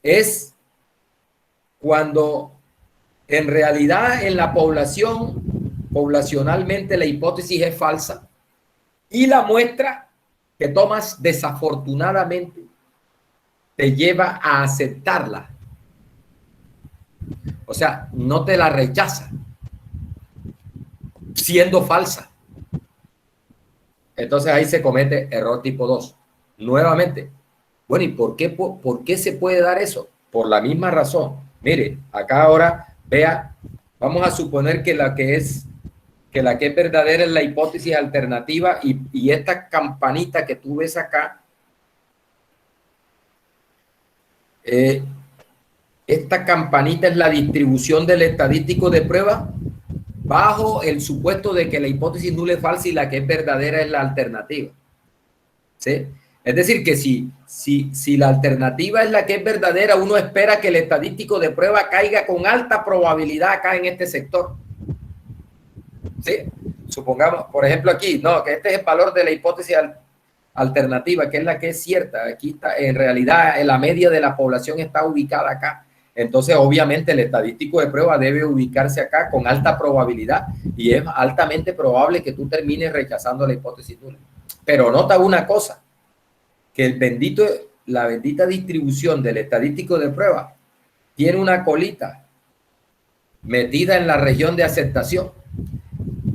es cuando en realidad en la población, poblacionalmente la hipótesis es falsa y la muestra que tomas desafortunadamente te lleva a aceptarla. O sea, no te la rechaza, siendo falsa. Entonces ahí se comete error tipo 2. Nuevamente, bueno, ¿y por qué se puede dar eso? Por la misma razón. Mire, acá ahora, vea, vamos a suponer que la que es verdadera es la hipótesis alternativa y esta campanita que tú ves acá, esta campanita es la distribución del estadístico de prueba bajo el supuesto de que la hipótesis nula es falsa y la que es verdadera es la alternativa. ¿Sí? Es decir, que si la alternativa es la que es verdadera, uno espera que el estadístico de prueba caiga con alta probabilidad acá en este sector. ¿Sí? Supongamos, por ejemplo, aquí, no, que este es el valor de la hipótesis alternativa, que es la que es cierta. Aquí está, en realidad, la media de la población está ubicada acá. Entonces, obviamente, el estadístico de prueba debe ubicarse acá con alta probabilidad y es altamente probable que tú termines rechazando la hipótesis nula. Pero nota una cosa, que la bendita distribución del estadístico de prueba tiene una colita metida en la región de aceptación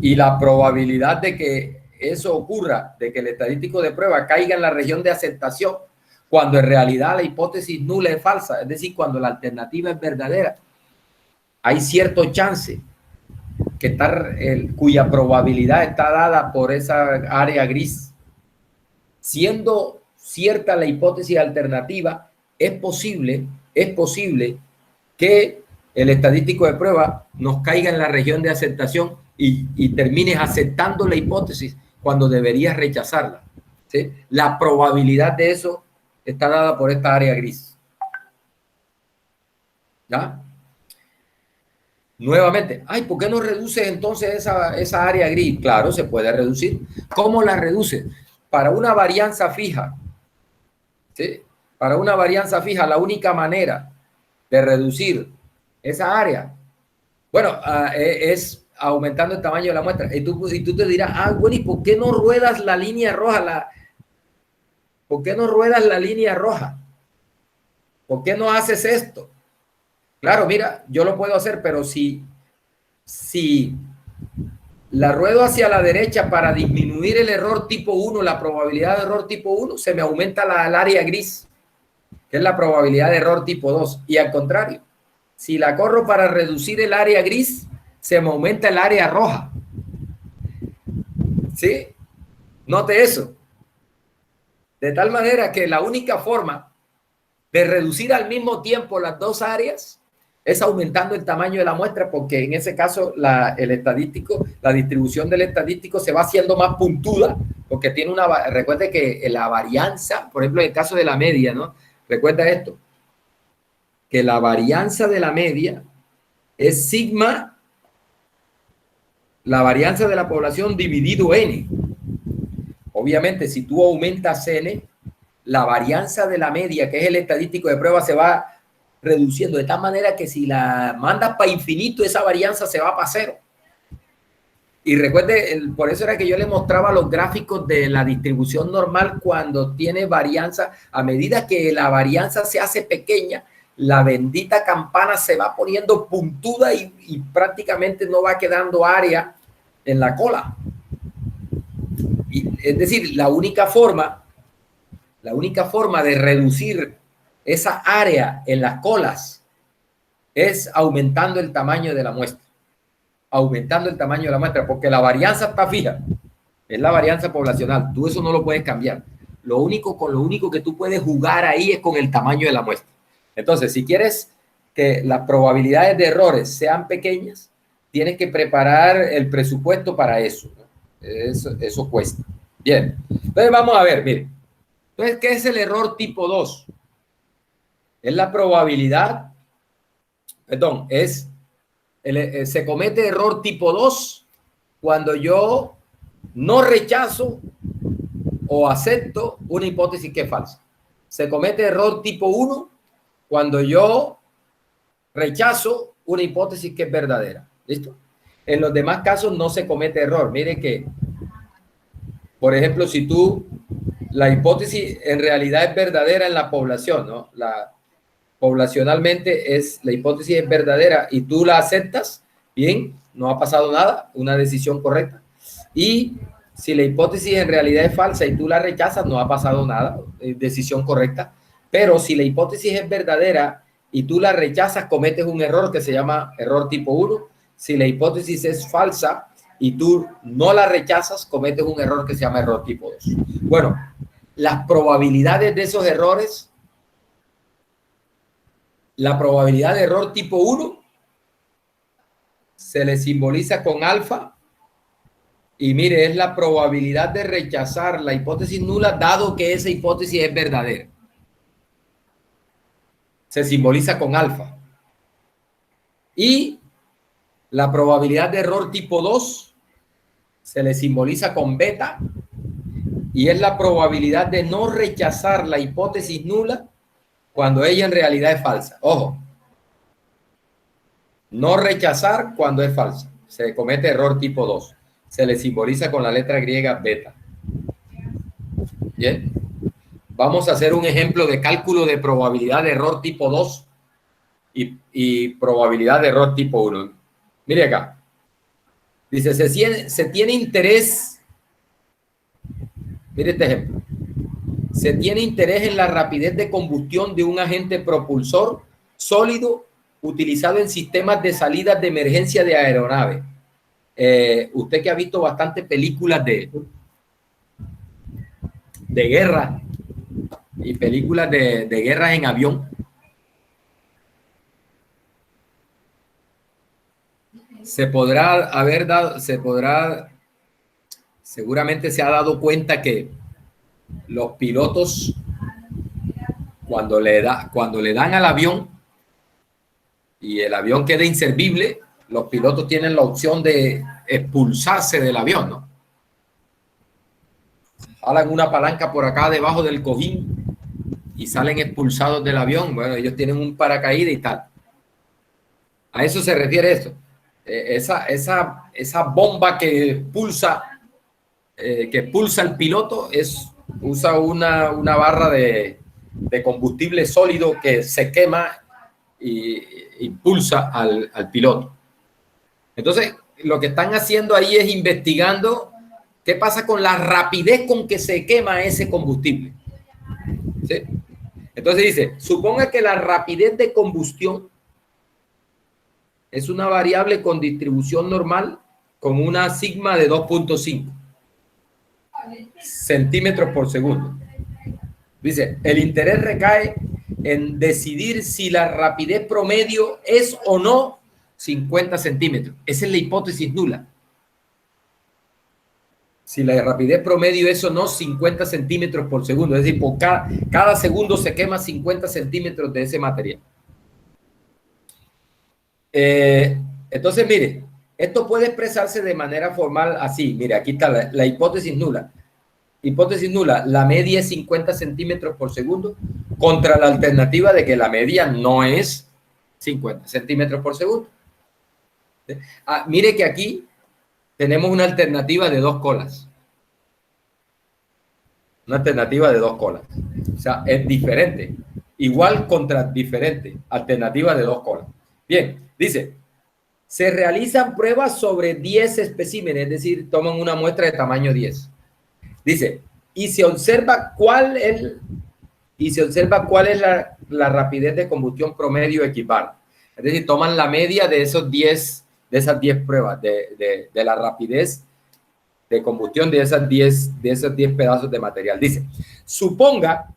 y la probabilidad de que eso ocurra, de que el estadístico de prueba caiga en la región de aceptación, cuando en realidad la hipótesis nula es falsa, es decir, cuando la alternativa es verdadera, hay cierto chance cuya probabilidad está dada por esa área gris. Siendo cierta la hipótesis alternativa, es posible que el estadístico de prueba nos caiga en la región de aceptación y termines aceptando la hipótesis cuando deberías rechazarla. ¿Sí? La probabilidad de eso está dada por esta área gris. ¿Ya? Nuevamente, ¿por qué no reduces entonces esa área gris? Claro, se puede reducir. ¿Cómo la reduces? Para una varianza fija, ¿sí? Para una varianza fija, la única manera de reducir esa área, bueno, es aumentando el tamaño de la muestra. Y tú te dirás, bueno, ¿y por qué no ruedas la línea roja? ¿Por qué no ruedas la línea roja? ¿Por qué no haces esto? Claro, mira, yo lo puedo hacer, pero si la ruedo hacia la derecha para disminuir el error tipo 1, la probabilidad de error tipo 1, se me aumenta el área gris, que es la probabilidad de error tipo 2. Y al contrario, si la corro para reducir el área gris, se me aumenta el área roja. ¿Sí? Note eso. De tal manera que la única forma de reducir al mismo tiempo las dos áreas es aumentando el tamaño de la muestra, porque en ese caso el estadístico, la distribución del estadístico se va haciendo más puntuda, porque tiene recuerde que la varianza, por ejemplo, en el caso de la media, ¿no? Recuerda esto, que la varianza de la media es sigma, la varianza de la población dividido n. Obviamente, si tú aumentas n, la varianza de la media, que es el estadístico de prueba, se va reduciendo de tal manera que si la mandas para infinito, esa varianza se va para cero. Y recuerde, por eso era que yo le mostraba los gráficos de la distribución normal cuando tiene varianza. A medida que la varianza se hace pequeña, la bendita campana se va poniendo puntuda y prácticamente no va quedando área en la cola. Es decir, la única forma de reducir esa área en las colas es aumentando el tamaño de la muestra. Aumentando el tamaño de la muestra, porque la varianza está fija. Es la varianza poblacional. Tú eso no lo puedes cambiar. Con lo único que tú puedes jugar ahí es con el tamaño de la muestra. Entonces, si quieres que las probabilidades de errores sean pequeñas, tienes que preparar el presupuesto para eso, ¿no? Eso cuesta. Bien. Entonces, vamos a ver, miren. Entonces, ¿qué es el error tipo 2? Es la probabilidad, perdón, se comete error tipo 2 cuando yo no rechazo o acepto una hipótesis que es falsa. Se comete error tipo 1 cuando yo rechazo una hipótesis que es verdadera. ¿Listo? En los demás casos no se comete error. Mire que, por ejemplo, si la hipótesis en realidad es verdadera en la población, ¿no? Poblacionalmente la hipótesis es verdadera y tú la aceptas, bien, no ha pasado nada, una decisión correcta. Y si la hipótesis en realidad es falsa y tú la rechazas, no ha pasado nada, decisión correcta. Pero si la hipótesis es verdadera y tú la rechazas, cometes un error que se llama error tipo 1. Si la hipótesis es falsa y tú no la rechazas, cometes un error que se llama error tipo 2. Bueno, las probabilidades de esos errores, la probabilidad de error tipo 1 se le simboliza con alfa. Y mire, es la probabilidad de rechazar la hipótesis nula dado que esa hipótesis es verdadera. Se simboliza con alfa. Y la probabilidad de error tipo 2 se le simboliza con beta. Y es la probabilidad de no rechazar la hipótesis nula cuando ella en realidad es falsa. Ojo. No rechazar cuando es falsa. Se comete error tipo 2. Se le simboliza con la letra griega beta. Bien. Vamos a hacer un ejemplo de cálculo de probabilidad de error tipo 2 y probabilidad de error tipo 1. Mire acá. Dice, se tiene interés. Mire este ejemplo. Se tiene interés en la rapidez de combustión de un agente propulsor sólido utilizado en sistemas de salidas de emergencia de aeronave. Usted que ha visto bastantes películas de guerra y películas de guerras en avión, seguramente se ha dado cuenta que los pilotos cuando le dan al avión y el avión queda inservible, los pilotos tienen la opción de expulsarse del avión, ¿no? Jalan una palanca por acá debajo del cojín y salen expulsados del avión. Bueno, ellos tienen un paracaídas y tal. A eso se refiere esto. Esa bomba que expulsa el piloto usa una barra de combustible sólido que se quema y impulsa al piloto. Entonces, lo que están haciendo ahí es investigando qué pasa con la rapidez con que se quema ese combustible. ¿Sí? Entonces dice, suponga que la rapidez de combustión es una variable con distribución normal con una sigma de 2.5 centímetros por segundo. Dice, el interés recae en decidir si la rapidez promedio es o no 50 centímetros. Esa es la hipótesis nula. Si la rapidez promedio es o no 50 centímetros por segundo, es decir, por cada segundo se quema 50 centímetros de ese material. Entonces, mire, esto puede expresarse de manera formal así. Mire, aquí está la hipótesis nula. Hipótesis nula, la media es 50 centímetros por segundo contra la alternativa de que la media no es 50 centímetros por segundo. Mire que aquí tenemos una alternativa de 2 colas. Una alternativa de 2 colas. O sea, es diferente. Igual contra diferente. Alternativa de 2 colas. Bien, dice, se realizan pruebas sobre 10 especímenes, es decir, toman una muestra de tamaño 10. Dice, y se observa cuál es la rapidez de combustión promedio equivalente. Es decir, toman la media de esas 10 pruebas de la rapidez de combustión de esos 10 pedazos de material. Dice, suponga,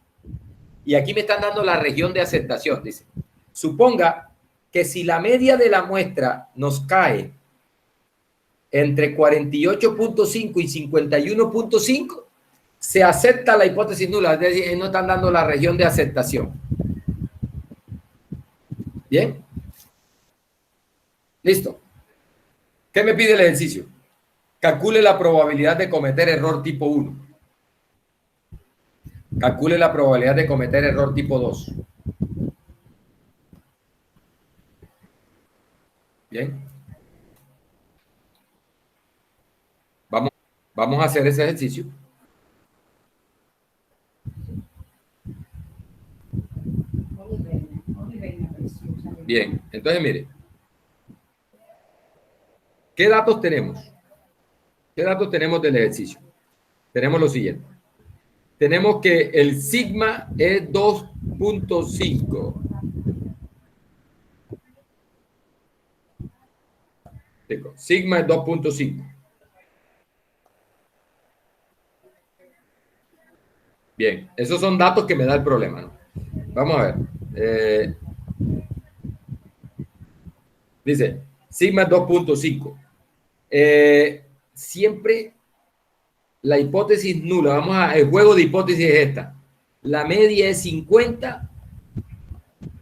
y aquí me están dando la región de aceptación, dice, suponga que si la media de la muestra nos cae entre 48.5 y 51.5, se acepta la hipótesis nula, es decir, no están dando la región de aceptación. ¿Bien? Listo. ¿Qué me pide el ejercicio? Calcule la probabilidad de cometer error tipo 1. Calcule la probabilidad de cometer error tipo 2. Bien. Vamos a hacer ese ejercicio. Bien, entonces mire. ¿Qué datos tenemos? ¿Qué datos tenemos del ejercicio? Tenemos lo siguiente. Tenemos que el sigma es 2.5. Sigma es 2.5. Bien, esos son datos que me da el problema, ¿no? Vamos a ver. Dice, sigma es 2.5. Siempre la hipótesis nula, el juego de hipótesis es esta. La media es 50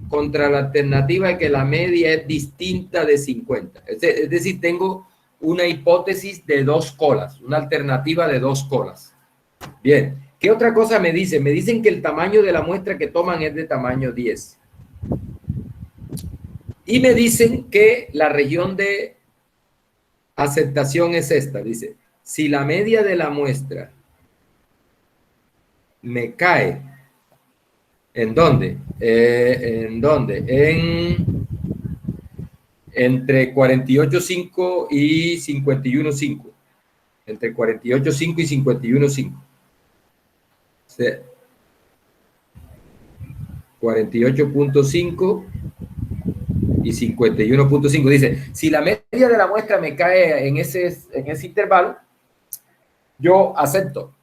contra la alternativa de que la media es distinta de 50. Es decir, tengo una hipótesis de 2 colas, una alternativa de 2 colas. Bien, ¿qué otra cosa me dicen? Me dicen que el tamaño de la muestra que toman es de tamaño 10. Y me dicen que la región de aceptación es esta. Dice, si la media de la muestra me cae, ¿en dónde? ¿En dónde? Entre 48.5 y 51.5. Entre 48.5 y 51.5. 48.5 y 51.5. Dice, si la media de la muestra me cae en ese intervalo, yo acepto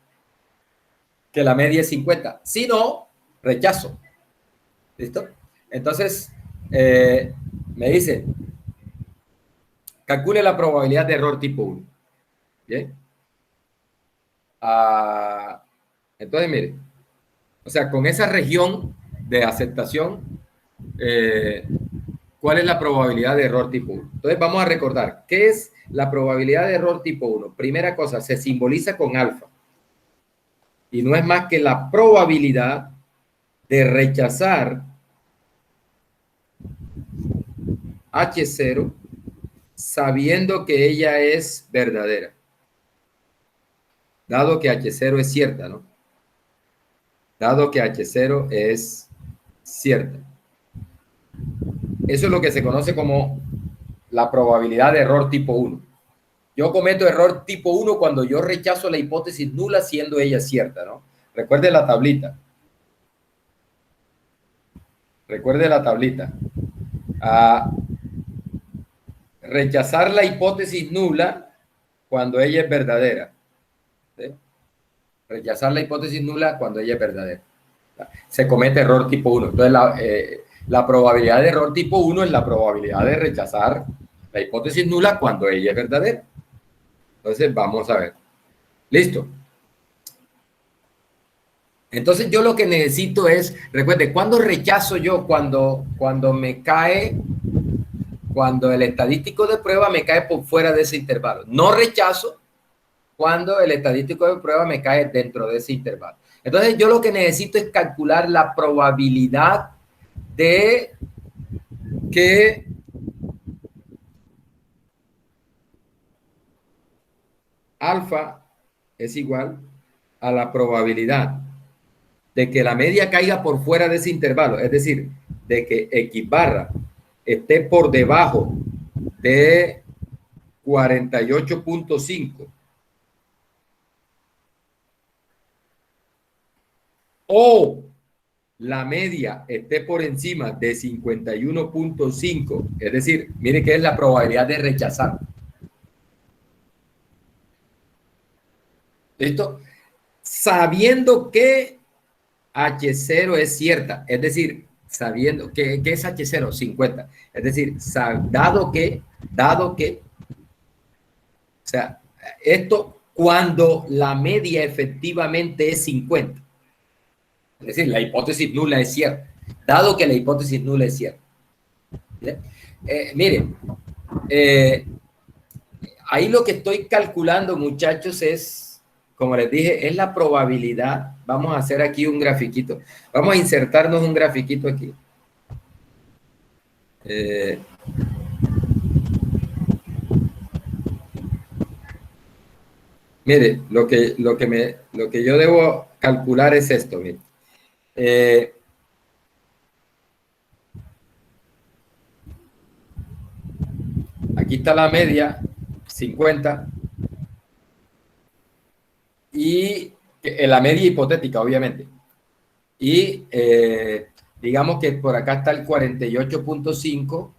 que la media es 50. Si no, rechazo. ¿Listo? Entonces, me dice, calcule la probabilidad de error tipo 1. ¿Bien? Entonces, mire, o sea, con esa región de aceptación, ¿cuál es la probabilidad de error tipo 1? Entonces, vamos a recordar, ¿qué es la probabilidad de error tipo 1? Primera cosa, se simboliza con alfa. Y no es más que la probabilidad de rechazar H0 sabiendo que ella es verdadera. Dado que H0 es cierta, ¿no? Dado que H0 es cierta. Eso es lo que se conoce como la probabilidad de error tipo 1. Yo cometo error tipo 1 cuando yo rechazo la hipótesis nula siendo ella cierta, ¿no? Recuerde la tablita. Recuerde la tablita. Rechazar la hipótesis nula cuando ella es verdadera. ¿Sí? Rechazar la hipótesis nula cuando ella es verdadera. Se comete error tipo 1. Entonces, la probabilidad de error tipo 1 es la probabilidad de rechazar la hipótesis nula cuando ella es verdadera. Entonces, vamos a ver. Listo. Entonces, yo lo que necesito es, recuerde, ¿cuándo rechazo yo? Cuando me cae, cuando el estadístico de prueba me cae por fuera de ese intervalo. No rechazo cuando el estadístico de prueba me cae dentro de ese intervalo. Entonces, yo lo que necesito es calcular la probabilidad de que alfa es igual a la probabilidad de que la media caiga por fuera de ese intervalo, es decir, de que X barra esté por debajo de 48.5 o la media esté por encima de 51.5, es decir, mire que es la probabilidad de rechazar. ¿Listo? Sabiendo que H0 es cierta, es decir, sabiendo que es H0, 50. Es decir, dado que, o sea, esto cuando la media efectivamente es 50. Es decir, la hipótesis nula es cierta, dado que la hipótesis nula es cierta. Miren, ahí lo que estoy calculando, muchachos, es, como les dije, es la probabilidad. Vamos a hacer aquí un grafiquito. Vamos a insertarnos un grafiquito aquí. Mire, lo que yo debo calcular es esto. Mire. Aquí está la media, 50. Y la media hipotética, obviamente. Y digamos que por acá está el 48.5.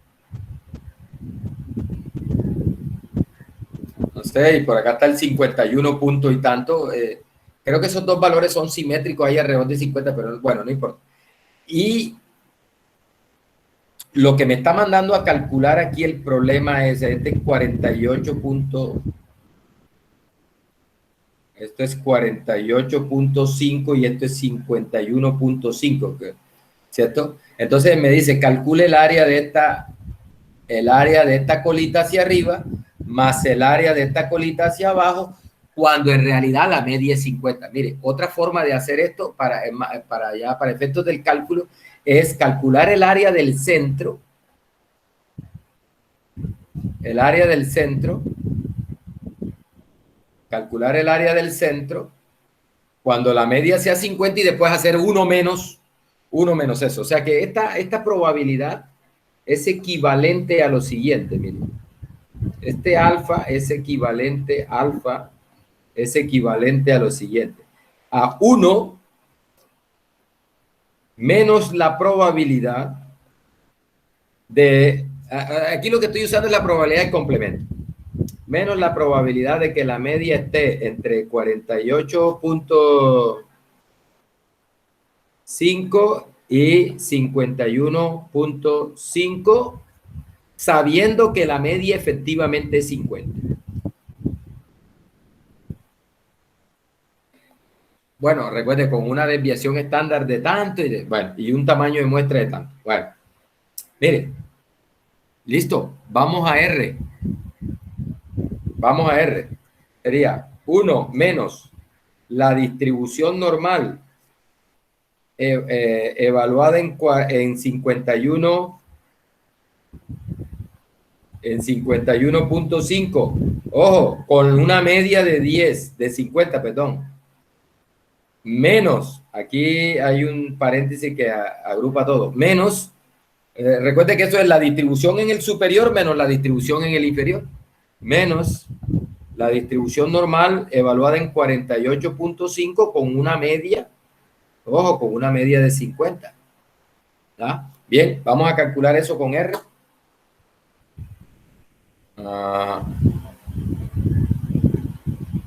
No sé, y por acá está el 51 punto y tanto. Creo que esos dos valores son simétricos ahí alrededor de 50, pero bueno, no importa. Y lo que me está mandando a calcular aquí el problema es este 48 punto. Esto es 48.5 y esto es 51.5, ¿cierto? Entonces me dice, calcule el área de esta colita hacia arriba más el área de esta colita hacia abajo, cuando en realidad la media es 50. Mire, otra forma de hacer esto para efectos del cálculo es calcular el área del centro. Calcular el área del centro cuando la media sea 50 y después hacer uno menos eso. O sea que esta probabilidad es equivalente a lo siguiente, miren. Este alfa es equivalente a lo siguiente. A 1 menos la probabilidad de... Aquí lo que estoy usando es la probabilidad de complemento. Menos la probabilidad de que la media esté entre 48.5 y 51.5, sabiendo que la media efectivamente es 50. Bueno, recuerde, con una desviación estándar de tanto y un tamaño de muestra de tanto. Bueno, mire, listo, vamos a R. Sería 1 menos la distribución normal evaluada en 51.5, ojo, con una media de 50, perdón, menos, aquí hay un paréntesis que agrupa todo, menos, recuerde que eso es la distribución en el superior menos la distribución en el inferior. menos la distribución normal evaluada en 48.5 con una media, ojo, con una media de 50. ¿Ah? Bien, vamos a calcular eso con R.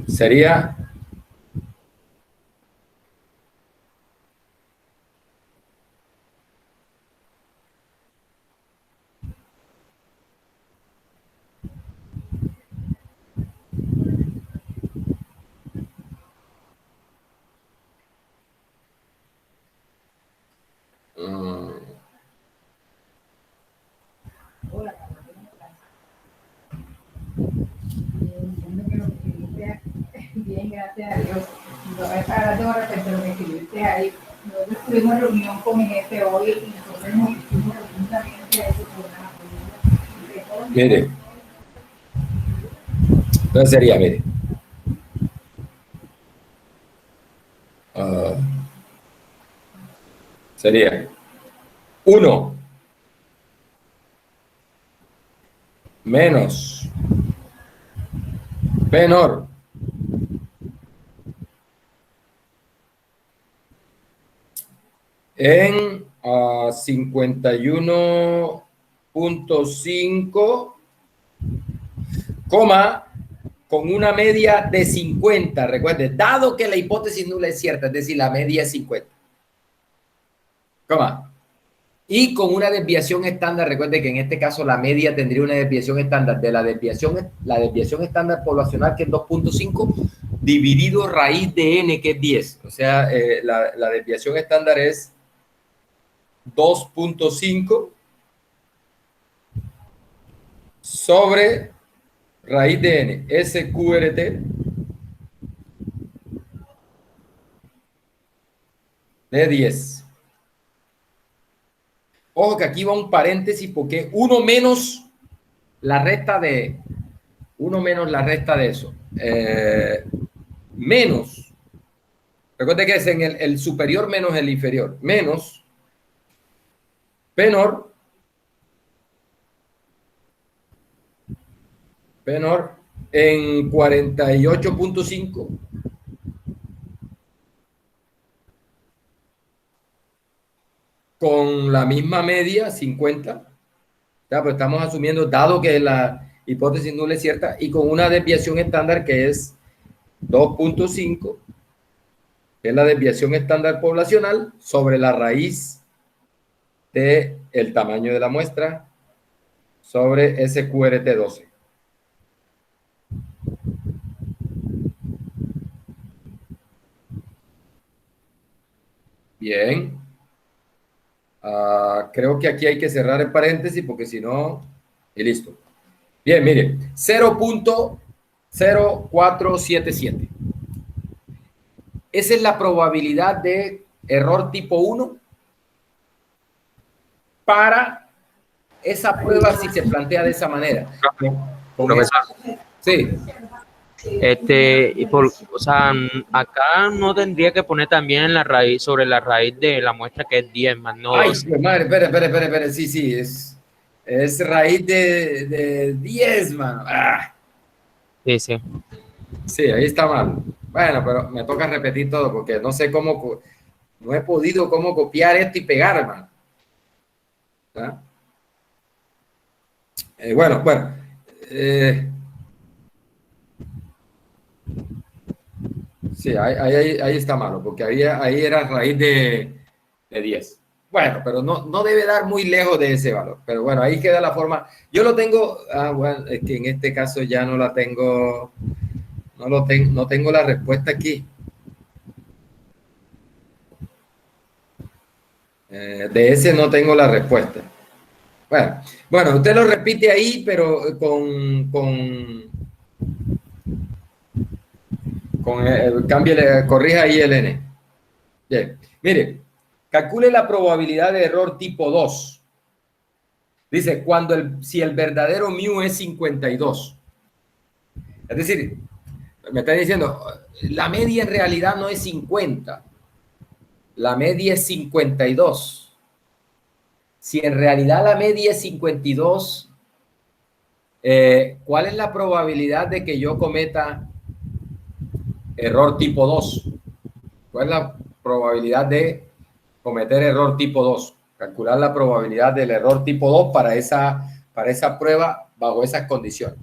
Sería bien, gracias a Dios. Yo respecto a lo que escribiste ahí. Nosotros tuvimos reunión con mi jefe hoy y nosotros nos hicimos absolutamente a ese programa. Mire, entonces sería, mire, sería 1 menos P nor en 51.5, con una media de 50. Recuerde, dado que la hipótesis nula es cierta, es decir, la media es 50. Y con una desviación estándar, recuerde que en este caso la media tendría una desviación estándar de la desviación estándar poblacional, que es 2.5, dividido raíz de n, que es 10. O sea, la desviación estándar es 2.5 sobre raíz de n, SQRT de 10. Ojo que aquí va un paréntesis porque 1 menos la resta de eso. Menos. Recuerde que es en el superior menos el inferior. Menos P nor en 48.5 con la misma media, 50. Ya, pues estamos asumiendo, dado que la hipótesis nula es cierta, y con una desviación estándar que es 2.5, que es la desviación estándar poblacional, sobre la raíz del tamaño de la muestra sobre SQRT12. Bien. Creo que aquí hay que cerrar el paréntesis porque si no, y listo. Bien, mire, 0.0477. Esa es la probabilidad de error tipo 1 para esa prueba si se plantea de esa manera. Sí. O sea, acá no tendría que poner también en la raíz, sobre la raíz de la muestra, que es 10 más no 12. Ay, madre, espere. Sí, es raíz de 10, mano. Sí. Sí, ahí está mal. Bueno, pero me toca repetir todo porque no sé cómo, no he podido cómo copiar esto y pegar, hermano. Bueno. Sí, ahí está malo, porque ahí era raíz de 10. Bueno, pero no debe dar muy lejos de ese valor. Pero bueno, ahí queda la forma. Yo lo tengo, bueno, es que en este caso ya no la tengo, no tengo la respuesta aquí. De ese no tengo la respuesta. Bueno, usted lo repite ahí, pero cámbiale, corrija ahí el n. Bien, mire, calcule la probabilidad de error tipo 2. Dice, si el verdadero mu es 52. Es decir, me está diciendo, la media en realidad no es 50. La media es 52. Si en realidad la media es 52, ¿Cuál es la probabilidad de que yo cometa error tipo 2? ¿Cuál es la probabilidad de cometer error tipo 2? Calcular la probabilidad del error tipo 2 para esa prueba bajo esas condiciones.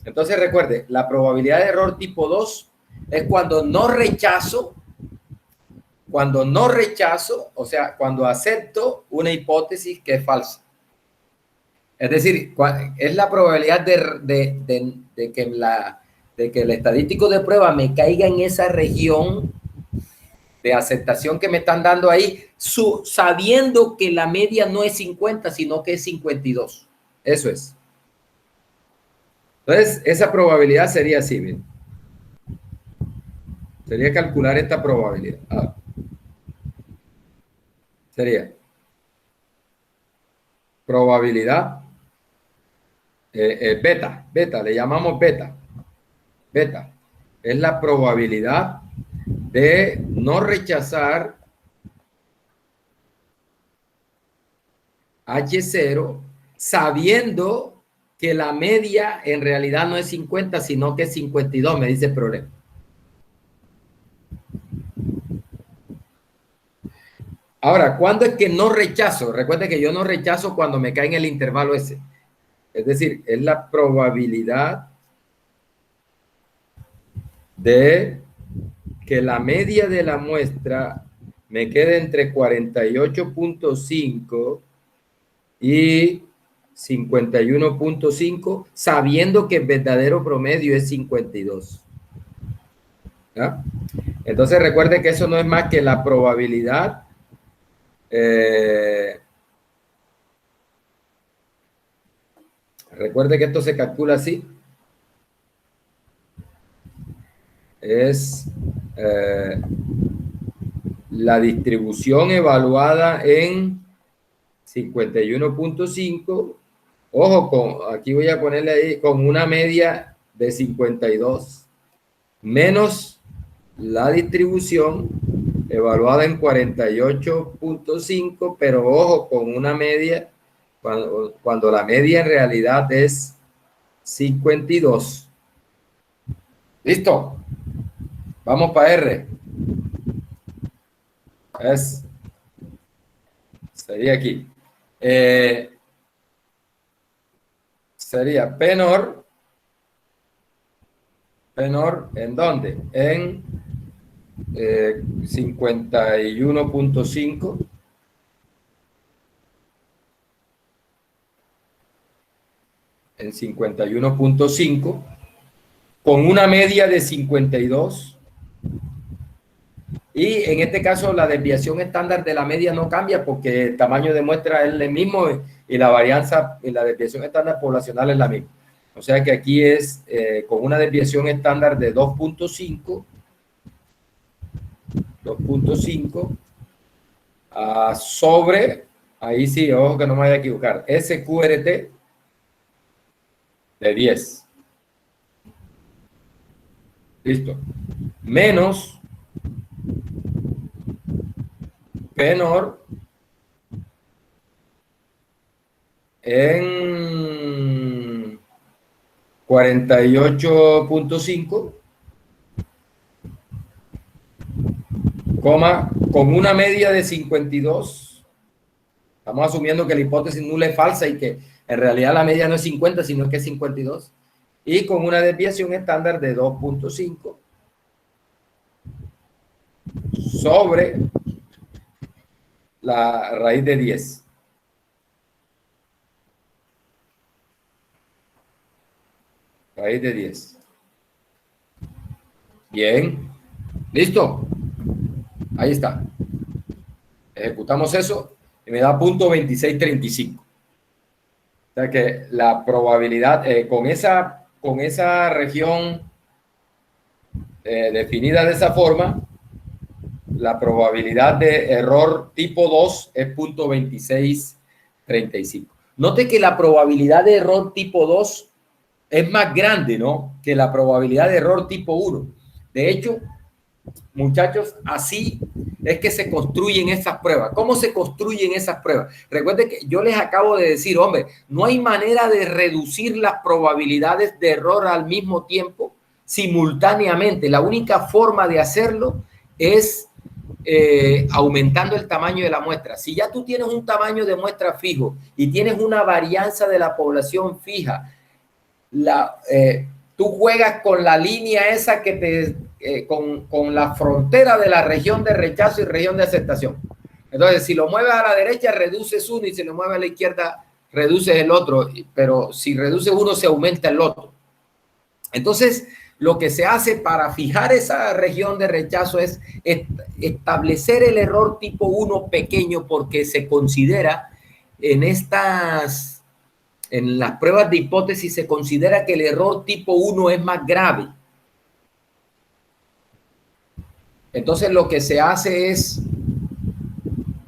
Entonces recuerde, la probabilidad de error tipo 2 es cuando no rechazo, o sea, cuando acepto una hipótesis que es falsa. Es decir, es la probabilidad de que el estadístico de prueba me caiga en esa región de aceptación que me están dando ahí, sabiendo que la media no es 50, sino que es 52. Eso es. Entonces, esa probabilidad sería así, ¿bien? Sería calcular esta probabilidad. Sería probabilidad beta, le llamamos beta. Beta es la probabilidad de no rechazar H0 sabiendo que la media en realidad no es 50, sino que es 52, me dice el problema. Ahora, ¿cuándo es que no rechazo? Recuerde que yo no rechazo cuando me cae en el intervalo ese. Es decir, es la probabilidad de que la media de la muestra me quede entre 48.5 y 51.5, sabiendo que el verdadero promedio es 52. ¿Ya? Entonces recuerde que eso no es más que la probabilidad recuerde que esto se calcula así. Es la distribución evaluada en 51.5. Ojo, aquí voy a ponerle ahí con una media de 52 menos la distribución evaluada en 48.5, pero ojo, con una media cuando la media en realidad es 52. ¿Listo? Vamos para R. Sería aquí. Sería P-NOR. ¿P-NOR en dónde? En 51.5. En 51.5 con una media de 52. Y en este caso la desviación estándar de la media no cambia porque el tamaño de muestra es el mismo y la varianza y la desviación estándar poblacional es la misma. O sea que aquí es con una desviación estándar de 2.5 sobre, ahí sí, ojo que no me vaya a equivocar, SQRT de 10. Listo. Menos P-NOR en 48.5, con una media de 52. Estamos asumiendo que la hipótesis nula es falsa y que en realidad la media no es 50, sino que es 52. Y con una desviación estándar de 2.5 sobre la raíz de 10. Raíz de 10. Bien. ¿Listo? Ahí está. Ejecutamos eso y me da punto 2635. O sea que la probabilidad con esa región definida de esa forma, la probabilidad de error tipo 2 es punto 2635. Note que la probabilidad de error tipo 2 es más grande, ¿no?, que la probabilidad de error tipo 1. De hecho, muchachos, así es que se construyen esas pruebas. ¿Cómo se construyen esas pruebas? Recuerden que yo les acabo de decir, hombre, no hay manera de reducir las probabilidades de error al mismo tiempo, simultáneamente. La única forma de hacerlo es aumentando el tamaño de la muestra. Si ya tú tienes un tamaño de muestra fijo y tienes una varianza de la población fija, tú juegas con la línea esa que con la frontera de la región de rechazo y región de aceptación. Entonces, si lo mueves a la derecha, reduces uno, y si lo mueves a la izquierda, reduces el otro, pero si reduces uno, se aumenta el otro. Entonces, lo que se hace para fijar esa región de rechazo es establecer el error tipo 1 pequeño, porque se considera en las pruebas de hipótesis, se considera que el error tipo 1 es más grave. Entonces, lo que se hace es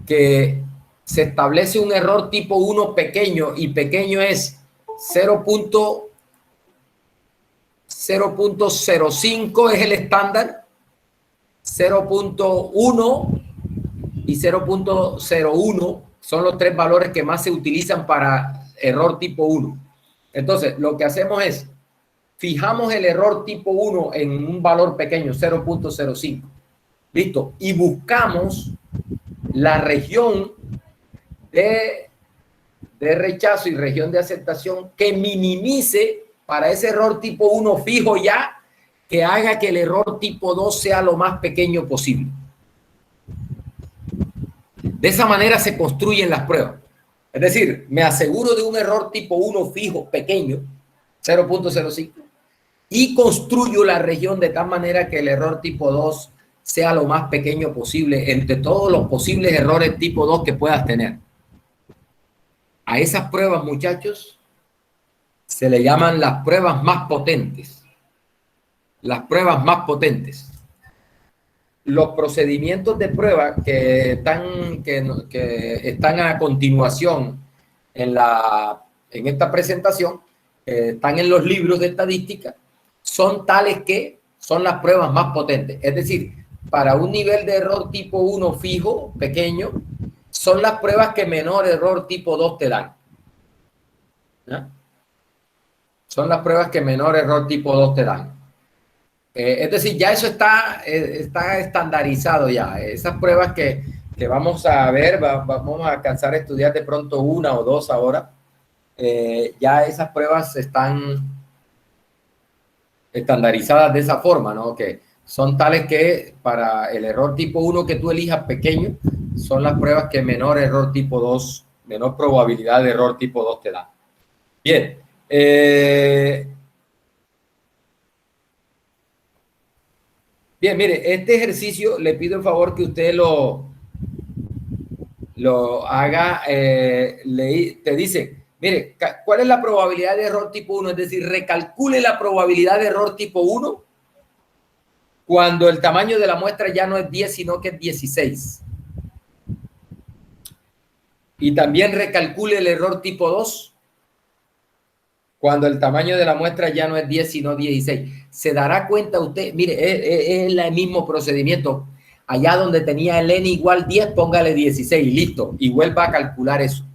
que se establece un error tipo 1 pequeño, y pequeño es 0.05 es el estándar, 0.1 y 0.01 son los tres valores que más se utilizan para error tipo 1. Entonces, lo que hacemos es, fijamos el error tipo 1 en un valor pequeño, 0.05. Listo. Y buscamos la región de rechazo y región de aceptación que minimice para ese error tipo 1 fijo ya, que haga que el error tipo 2 sea lo más pequeño posible. De esa manera se construyen las pruebas. Es decir, me aseguro de un error tipo 1 fijo, pequeño, 0.05, y construyo la región de tal manera que el error tipo 2 sea lo más pequeño posible entre todos los posibles errores tipo 2 que puedas tener. A esas pruebas, muchachos, se le llaman las pruebas más potentes. Las pruebas más potentes. Los procedimientos de prueba que están a continuación en esta presentación, están en los libros de estadística, son tales que son las pruebas más potentes. Es decir, para un nivel de error tipo 1 fijo, pequeño, son las pruebas que menor error tipo 2 te dan. ¿Ya? Son las pruebas que menor error tipo 2 te dan. Es decir, ya eso está estandarizado ya. Esas pruebas que vamos a ver, vamos a alcanzar a estudiar de pronto una o dos ahora. Ya esas pruebas están estandarizadas de esa forma, ¿no? Que son tales que para el error tipo 1 que tú elijas pequeño, son las pruebas que menor error tipo 2, menor probabilidad de error tipo 2 te dan. Bien. Bien, mire, este ejercicio le pido el favor que usted lo haga. Te dice, mire, ¿cuál es la probabilidad de error tipo 1? Es decir, recalcule la probabilidad de error tipo 1 cuando el tamaño de la muestra ya no es 10, sino que es 16. Y también recalcule el error tipo 2 cuando el tamaño de la muestra ya no es 10, sino 16. Se dará cuenta usted, mire, es el mismo procedimiento. Allá donde tenía el n igual 10, póngale 16, listo. Y vuelva a calcular eso.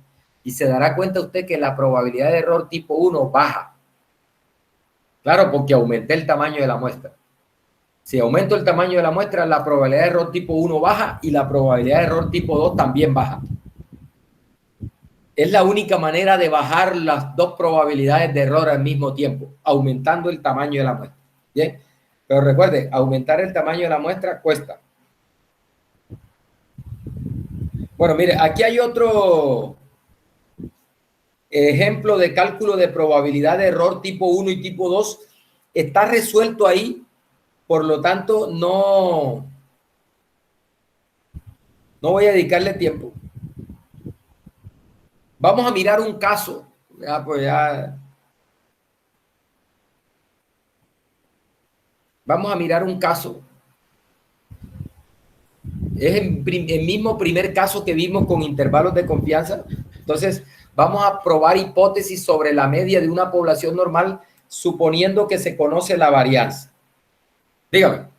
Y se dará cuenta usted que la probabilidad de error tipo 1 baja. Claro, porque aumenté el tamaño de la muestra. Si aumento el tamaño de la muestra, la probabilidad de error tipo 1 baja y la probabilidad de error tipo 2 también baja. Es la única manera de bajar las dos probabilidades de error al mismo tiempo, aumentando el tamaño de la muestra. ¿Bien? Pero recuerde, aumentar el tamaño de la muestra cuesta. Bueno, mire, aquí hay otro ejemplo de cálculo de probabilidad de error tipo 1 y tipo 2. Está resuelto ahí, por lo tanto, no voy a dedicarle tiempo. Vamos a mirar un caso. Vamos a mirar un caso. Es el mismo primer caso que vimos con intervalos de confianza. Entonces, vamos a probar hipótesis sobre la media de una población normal, suponiendo que se conoce la varianza. Dígame.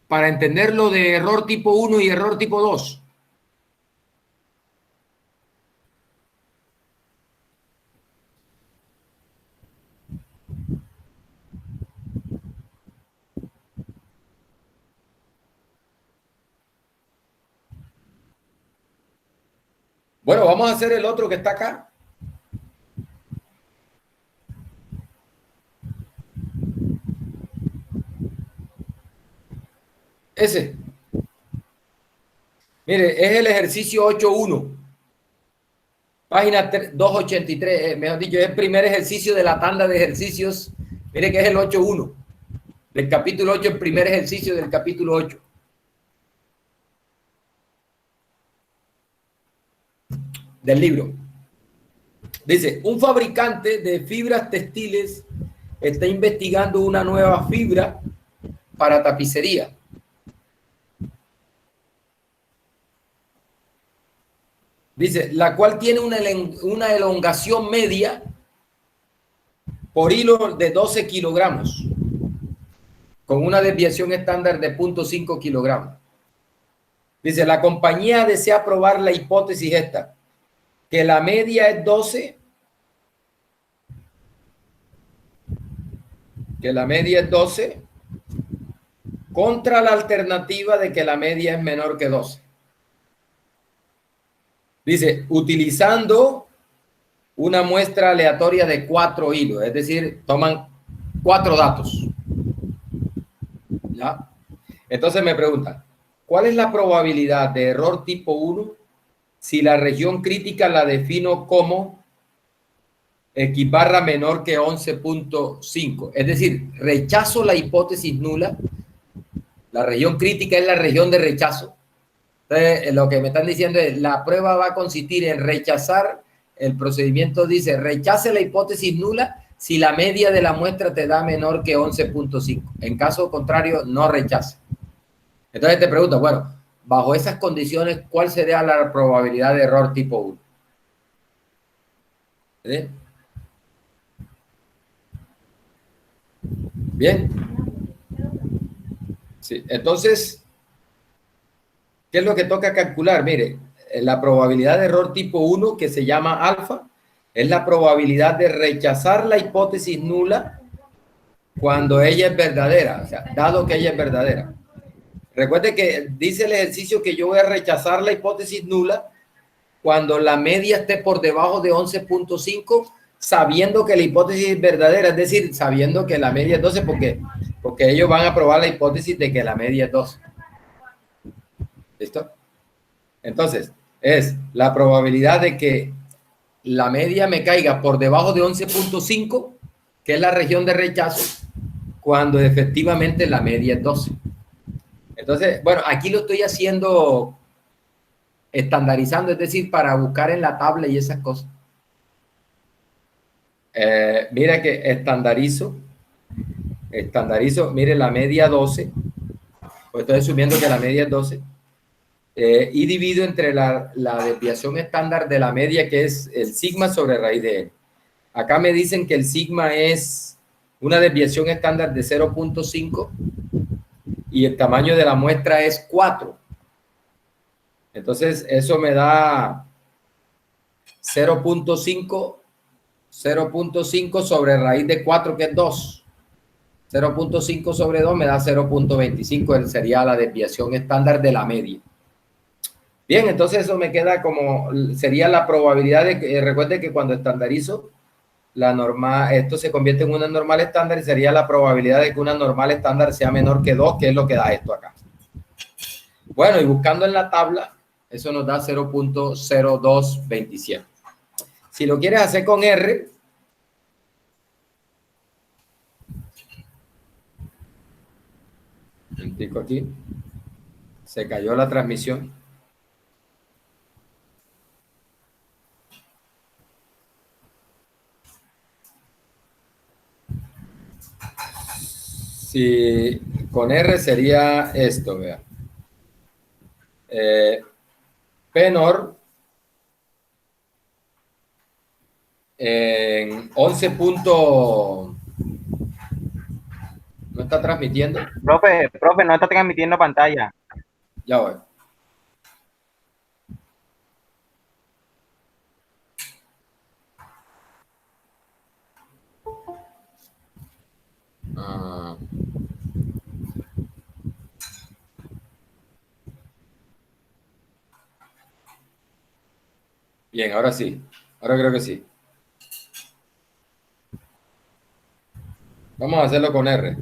para entender lo de error tipo 1 y error tipo 2. Bueno, vamos a hacer el otro que está acá. Ese. Mire, es el ejercicio 8.1. Página 283, mejor dicho, es el primer ejercicio de la tanda de ejercicios. Mire que es el 8.1 del capítulo 8, el primer ejercicio del capítulo 8. Del libro. Dice, un fabricante de fibras textiles está investigando una nueva fibra para tapicería. Dice, la cual tiene una elongación media por hilo de 12 kilogramos, con una desviación estándar de 0.5 kilogramos. Dice, la compañía desea probar la hipótesis esta, que la media es 12, contra la alternativa de que la media es menor que 12. Dice, utilizando una muestra aleatoria de 4 hilos, es decir, toman 4 datos. ¿Ya? Entonces me preguntan, ¿cuál es la probabilidad de error tipo 1 si la región crítica la defino como equibarra menor que 11.5? Es decir, rechazo la hipótesis nula. La región crítica es la región de rechazo. Entonces, lo que me están diciendo es, la prueba va a consistir en rechazar, el procedimiento dice, rechace la hipótesis nula si la media de la muestra te da menor que 11.5. En caso contrario, no rechace. Entonces te pregunto, bueno, bajo esas condiciones, ¿cuál sería la probabilidad de error tipo 1? ¿Sí? Bien. Sí, entonces, ¿qué es lo que toca calcular? Mire, la probabilidad de error tipo 1, que se llama alfa, es la probabilidad de rechazar la hipótesis nula cuando ella es verdadera, o sea, dado que ella es verdadera. Recuerde que dice el ejercicio que yo voy a rechazar la hipótesis nula cuando la media esté por debajo de 11.5, sabiendo que la hipótesis es verdadera, es decir, sabiendo que la media es 12, porque ellos van a probar la hipótesis de que la media es 12. ¿Listo? Entonces, es la probabilidad de que la media me caiga por debajo de 11.5, que es la región de rechazo, cuando efectivamente la media es 12. Entonces, bueno, aquí lo estoy haciendo estandarizando, es decir, para buscar en la tabla y esas cosas. Mira que estandarizo, mire la media 12, pues estoy asumiendo que la media es 12, y divido entre la desviación estándar de la media, que es el sigma sobre raíz de n. Acá me dicen que el sigma es una desviación estándar de 0.5 y el tamaño de la muestra es 4. Entonces, eso me da 0.5 sobre raíz de 4, que es 2. 0.5 sobre 2 me da 0.25, sería la desviación estándar de la media. Bien, entonces eso me queda como, sería la probabilidad de que, recuerde que cuando estandarizo, la normal, esto se convierte en una normal estándar y sería la probabilidad de que una normal estándar sea menor que 2, que es lo que da esto acá. Bueno, y buscando en la tabla, eso nos da 0.0227. Si lo quieres hacer con R, un tico aquí, se cayó la transmisión. Si con R sería esto, vea. P-NOR en 11. ¿No está transmitiendo? Profe, no está transmitiendo pantalla. Ya voy. Ah. Bien, ahora sí. Ahora creo que sí. Vamos a hacerlo con R.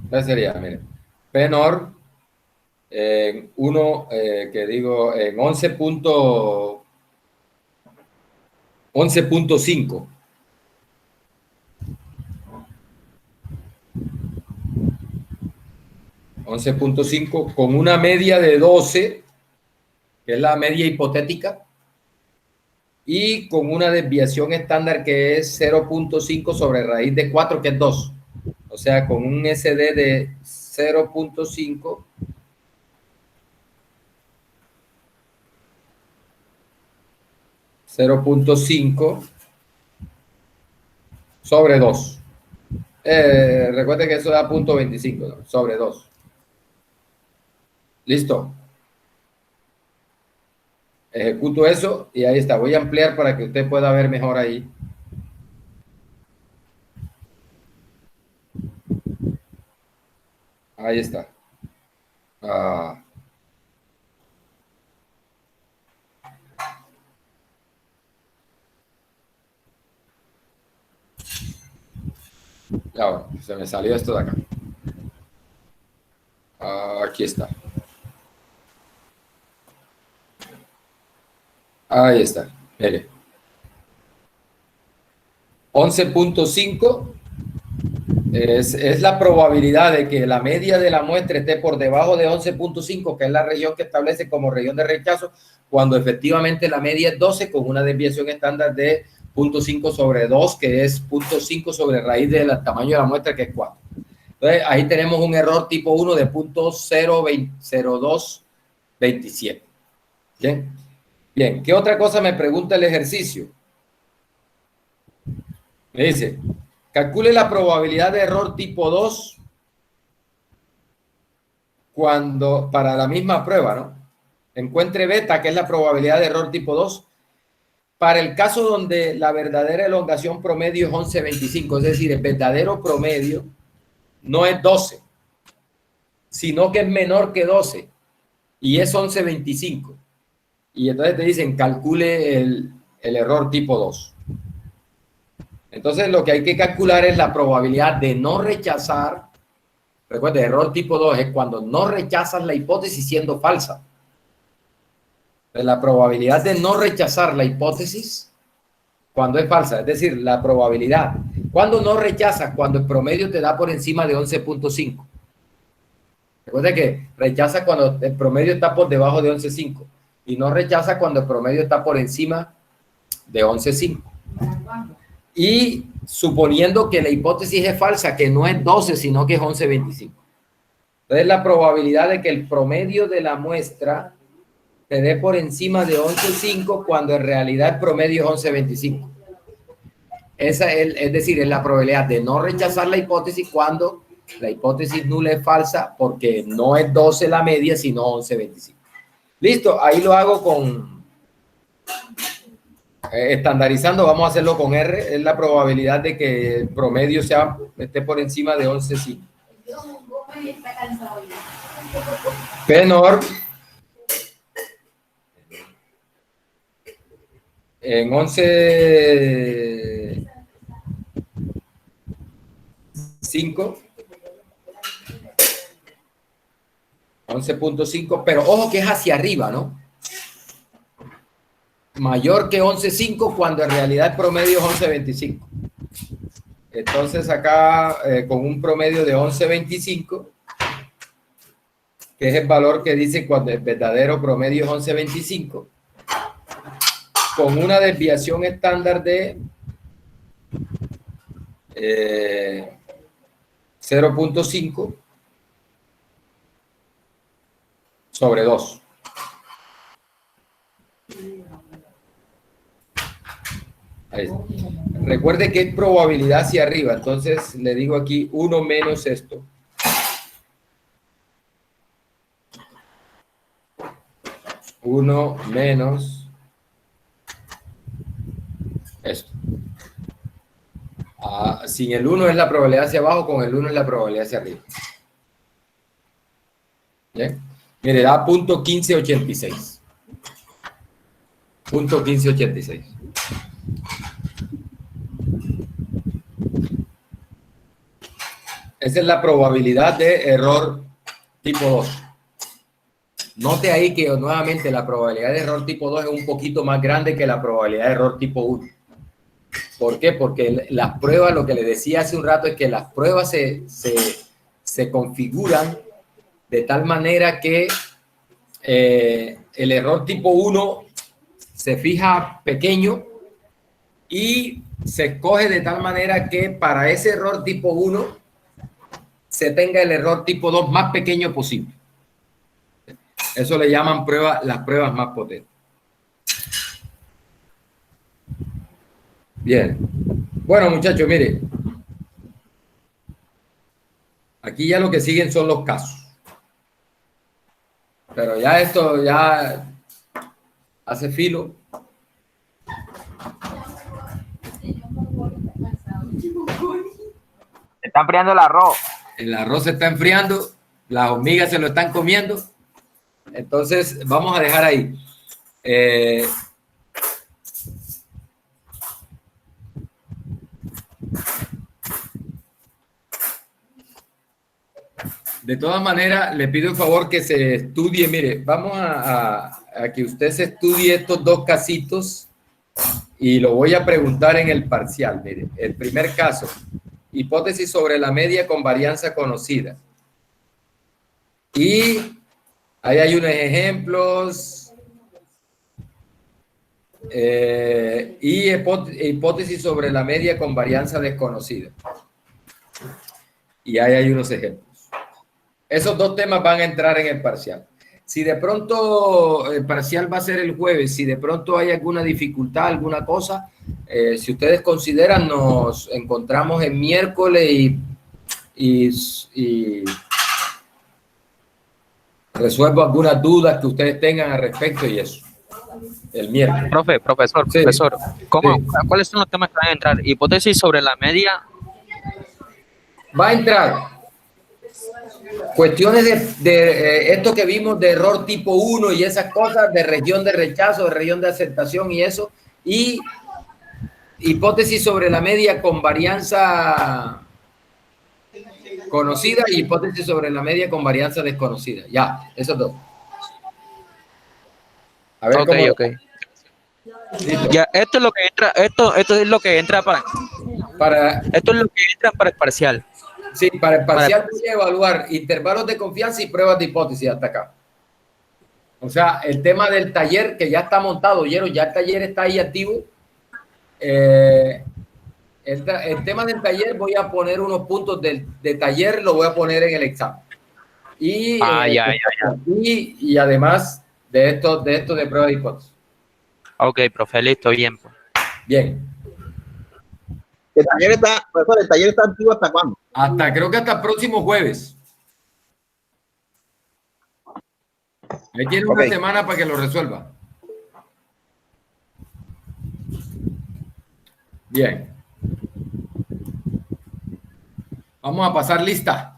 ¿Qué sería? Mire. P-NOR en 1, que digo, en 11.5. 11.5 con una media de 12, que es la media hipotética, y con una desviación estándar que es 0.5 sobre raíz de 4, que es 2. O sea, con un SD de 0.5 sobre 2. Recuerde que eso da 0.25, ¿no? Sobre 2. Listo. Ejecuto eso y ahí está. Voy a ampliar para que usted pueda ver mejor ahí. Ahí está. Ah. Ya, bueno, se me salió esto de acá. Aquí está. Ahí está. Mire. 11.5 es la probabilidad de que la media de la muestra esté por debajo de 11.5, que es la región que establece como región de rechazo, cuando efectivamente la media es 12 con una desviación estándar de 0.5 sobre 2, que es 0.5 sobre raíz del tamaño de la muestra, que es 4. Entonces, ahí tenemos un error tipo 1 de 0.0227. ¿Bien? Bien, ¿qué otra cosa me pregunta el ejercicio? Me dice, calcule la probabilidad de error tipo 2 cuando, para la misma prueba, ¿no? Encuentre beta, que es la probabilidad de error tipo 2, para el caso donde la verdadera elongación promedio es 11.25, es decir, el verdadero promedio no es 12, sino que es menor que 12 y es 11.25. Y entonces te dicen, calcule el error tipo 2. Entonces lo que hay que calcular es la probabilidad de no rechazar. Recuerda, error tipo 2 es cuando no rechazas la hipótesis siendo falsa. La probabilidad de no rechazar la hipótesis cuando es falsa, es decir, la probabilidad. Cuando no rechazas, cuando el promedio te da por encima de 11.5. Recuerda que rechaza cuando el promedio está por debajo de 11.5 y no rechaza cuando el promedio está por encima de 11.5. Y suponiendo que la hipótesis es falsa, que no es 12, sino que es 11.25. Entonces, la probabilidad de que el promedio de la muestra te dé por encima de 11.5 cuando en realidad el promedio es 11.25. Esa es decir, es la probabilidad de no rechazar la hipótesis cuando la hipótesis nula es falsa porque no es 12 la media, sino 11.25. Listo, ahí lo hago con estandarizando, vamos a hacerlo con R, es la probabilidad de que el promedio esté por encima de 11.5. P-NOR en 11.5, 11.5, pero ojo que es hacia arriba, ¿no? Mayor que 11.5 cuando en realidad el promedio es 11.25. Entonces acá con un promedio de 11.25, que es el valor que dice cuando el verdadero promedio es 11.25, con una desviación estándar de 0.5 sobre 2. Ahí está. Recuerde que es probabilidad hacia arriba, entonces le digo aquí 1 menos esto. Uno menos esto. Sin el 1 es la probabilidad hacia abajo, con el 1 es la probabilidad hacia arriba. ¿Bien? Mire, da punto 1586. Punto 1586. Esa es la probabilidad de error tipo 2. Note ahí que nuevamente la probabilidad de error tipo 2 es un poquito más grande que la probabilidad de error tipo 1. ¿Por qué? Porque las pruebas, lo que le decía hace un rato, es que las pruebas se configuran de tal manera que el error tipo 1 se fija pequeño y se escoge de tal manera que para ese error tipo 1 se tenga el error tipo 2 más pequeño posible. Eso le llaman las pruebas más potentes. Bien. Bueno, muchachos, mire. Aquí ya lo que siguen son los casos. Pero ya esto ya hace filo. Se está enfriando el arroz. El arroz se está enfriando, las hormigas se lo están comiendo. Entonces, vamos a dejar ahí. De todas maneras, le pido un favor que se estudie. Mire, vamos a que usted se estudie estos dos casitos y lo voy a preguntar en el parcial. Mire, el primer caso, hipótesis sobre la media con varianza conocida. Y ahí hay unos ejemplos. Y hipótesis sobre la media con varianza desconocida. Y ahí hay unos ejemplos. Esos dos temas van a entrar en el parcial. Si de pronto el parcial va a ser el jueves, si de pronto hay alguna dificultad, alguna cosa, si ustedes consideran, nos encontramos el miércoles y resuelvo algunas dudas que ustedes tengan al respecto y eso. El miércoles. Profesor, Sí. ¿cómo, Sí. ¿cuáles son los temas que van a entrar? Hipótesis sobre la media. Va a entrar cuestiones de esto que vimos de error tipo 1 y esas cosas, de región de rechazo, de región de aceptación y eso, y hipótesis sobre la media con varianza conocida y hipótesis sobre la media con varianza desconocida. Ya, esos dos. A ver cómo. Ok. Ya, esto es lo que entra, esto es lo que entra esto es lo que entra para el parcial. Sí, para el parcial voy a evaluar intervalos de confianza y pruebas de hipótesis hasta acá. O sea, el tema del taller que ya está montado, ya el taller está ahí activo. El tema del taller voy a poner unos puntos de taller, lo voy a poner en el examen. Y, y además de esto de prueba de hipótesis. Ok, profe, listo, bien. Bien. El taller está activo ¿hasta cuándo? Creo que hasta el próximo jueves. Ahí tiene una semana para que lo resuelva. Bien. Vamos a pasar lista.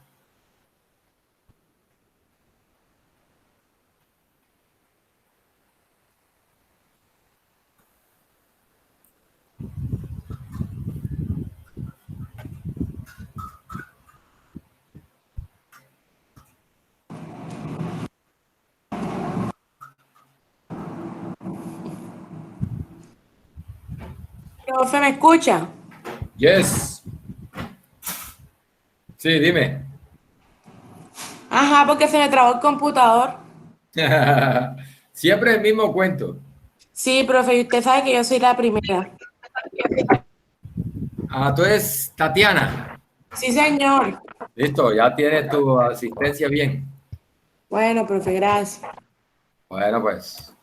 Profe, ¿me escucha? Yes. Sí, dime. Ajá, porque se me trabó el computador. Siempre el mismo cuento. Sí, profe, y usted sabe que yo soy la primera. Tú eres Tatiana. Sí, señor. Listo, ya tienes tu asistencia bien. Bueno, profe, gracias. Bueno, pues.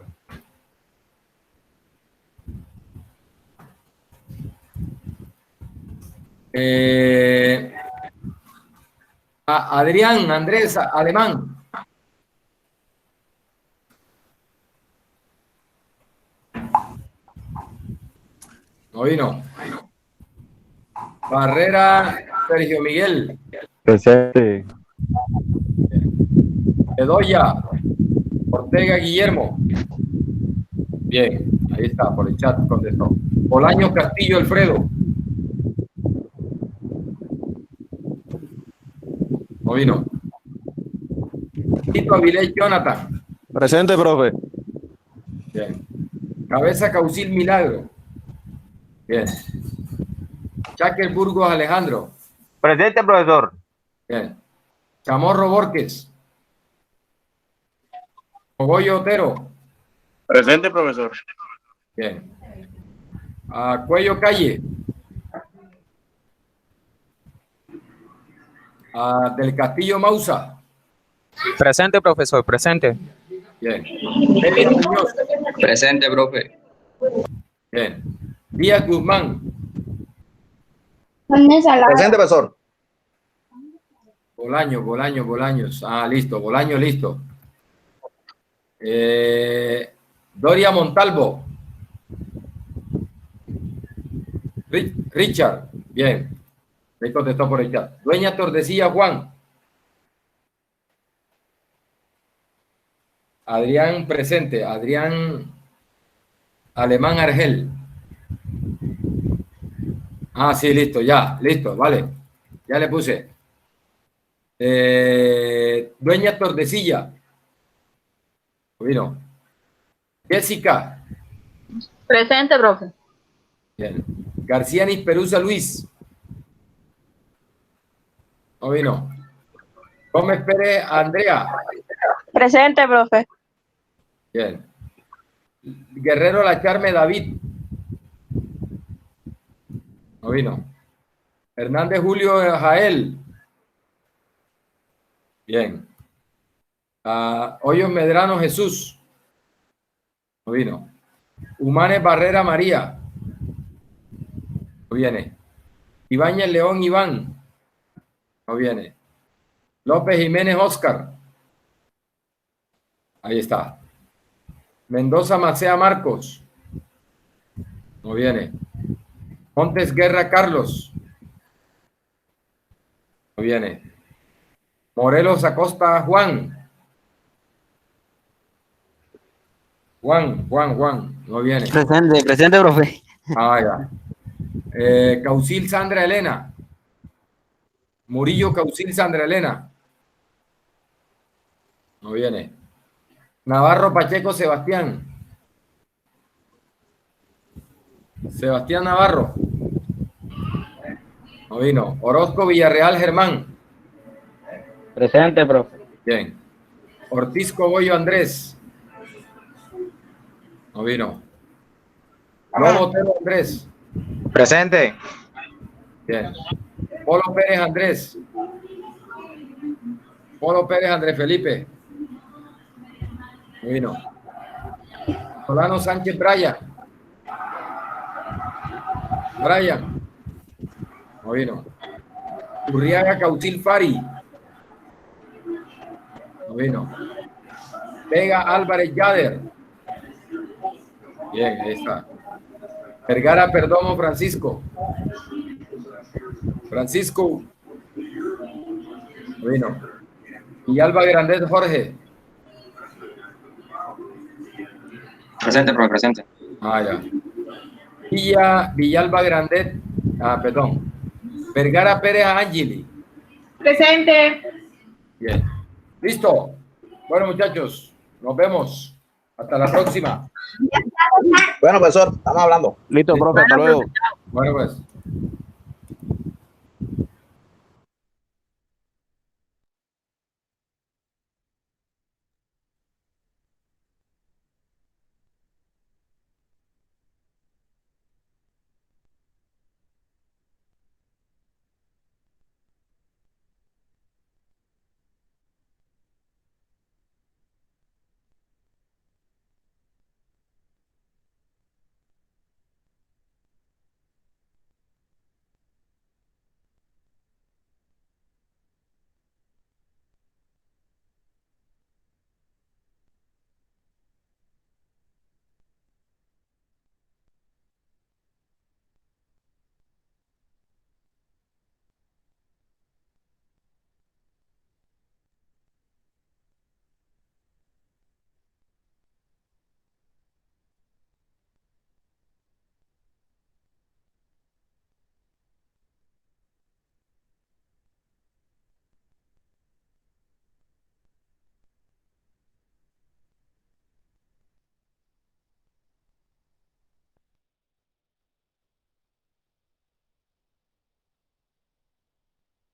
Adrián Andrés Alemán. No vino. Barrera Sergio Miguel. Presente. Bedoya Ortega Guillermo. Bien, ahí está, por el chat contestó. Bolaños Castillo Alfredo. No vino. Tito Avilés Jonathan. Presente, profe. Bien. Cabeza Caucil Milagro. Bien. Chaquel Burgos Alejandro. Presente, profesor. Bien. Chamorro Borges. Cogollo Otero. Presente, profesor. Bien. Cuello Calle. Del Castillo Mausa. Presente, profesor, presente. Bien. Elvin Muñoz. Presente, profe. Bien. Díaz Guzmán. Presente, profesor. Bolaños. Listo. Bolaño, listo. Doria Montalvo. Richard. Bien. Me contestó por el chat. Dueña Tordesilla Juan. Adrián presente. Adrián Alemán Argel. Sí, listo, ya, listo, vale. Ya le puse. Dueña Tordesilla. Vino. Jessica. Presente, profe. Bien. García Nisperuza Luis. No vino. Gómez Pérez Andrea. Presente, profe. Bien. Guerrero Lacharme David. No vino. Hernández Julio Jael. Bien. Hoyos Medrano Jesús. No vino. Humanes Barrera María. No viene. Ibáñez León Iván. No viene. López Jiménez Oscar. Ahí está. Mendoza Macea Marcos. No viene. Montes Guerra Carlos. No viene. Morelos Acosta Juan. Juan. No viene. Presente, profe. Ya. Caucil Sandra Elena. Murillo Caucil Sandra Elena. No viene. Navarro Pacheco Sebastián. Sebastián Navarro. No vino. Orozco Villarreal Germán. Presente, profe. Bien. Ortiz Cogollo Andrés. No vino. Lobo Otero Andrés. Presente. Bien. Polo Pérez Andrés. Polo Pérez Andrés Felipe. No vino. Solano Sánchez Brian. No vino. Urriaga Cautil Fari. No vino. Vega Álvarez Yader. Bien, ahí está. Vergara Perdomo Francisco. No vino. Villalba Grandet Jorge. Presente, profe, presente. Ya. Villalba Grandet. Perdón. Vergara Pérez Angeli. Presente. Bien. Listo. Bueno, muchachos, nos vemos. Hasta la próxima. Bueno, profesor, estamos hablando. Listo, profe, hasta luego. Bueno, pues.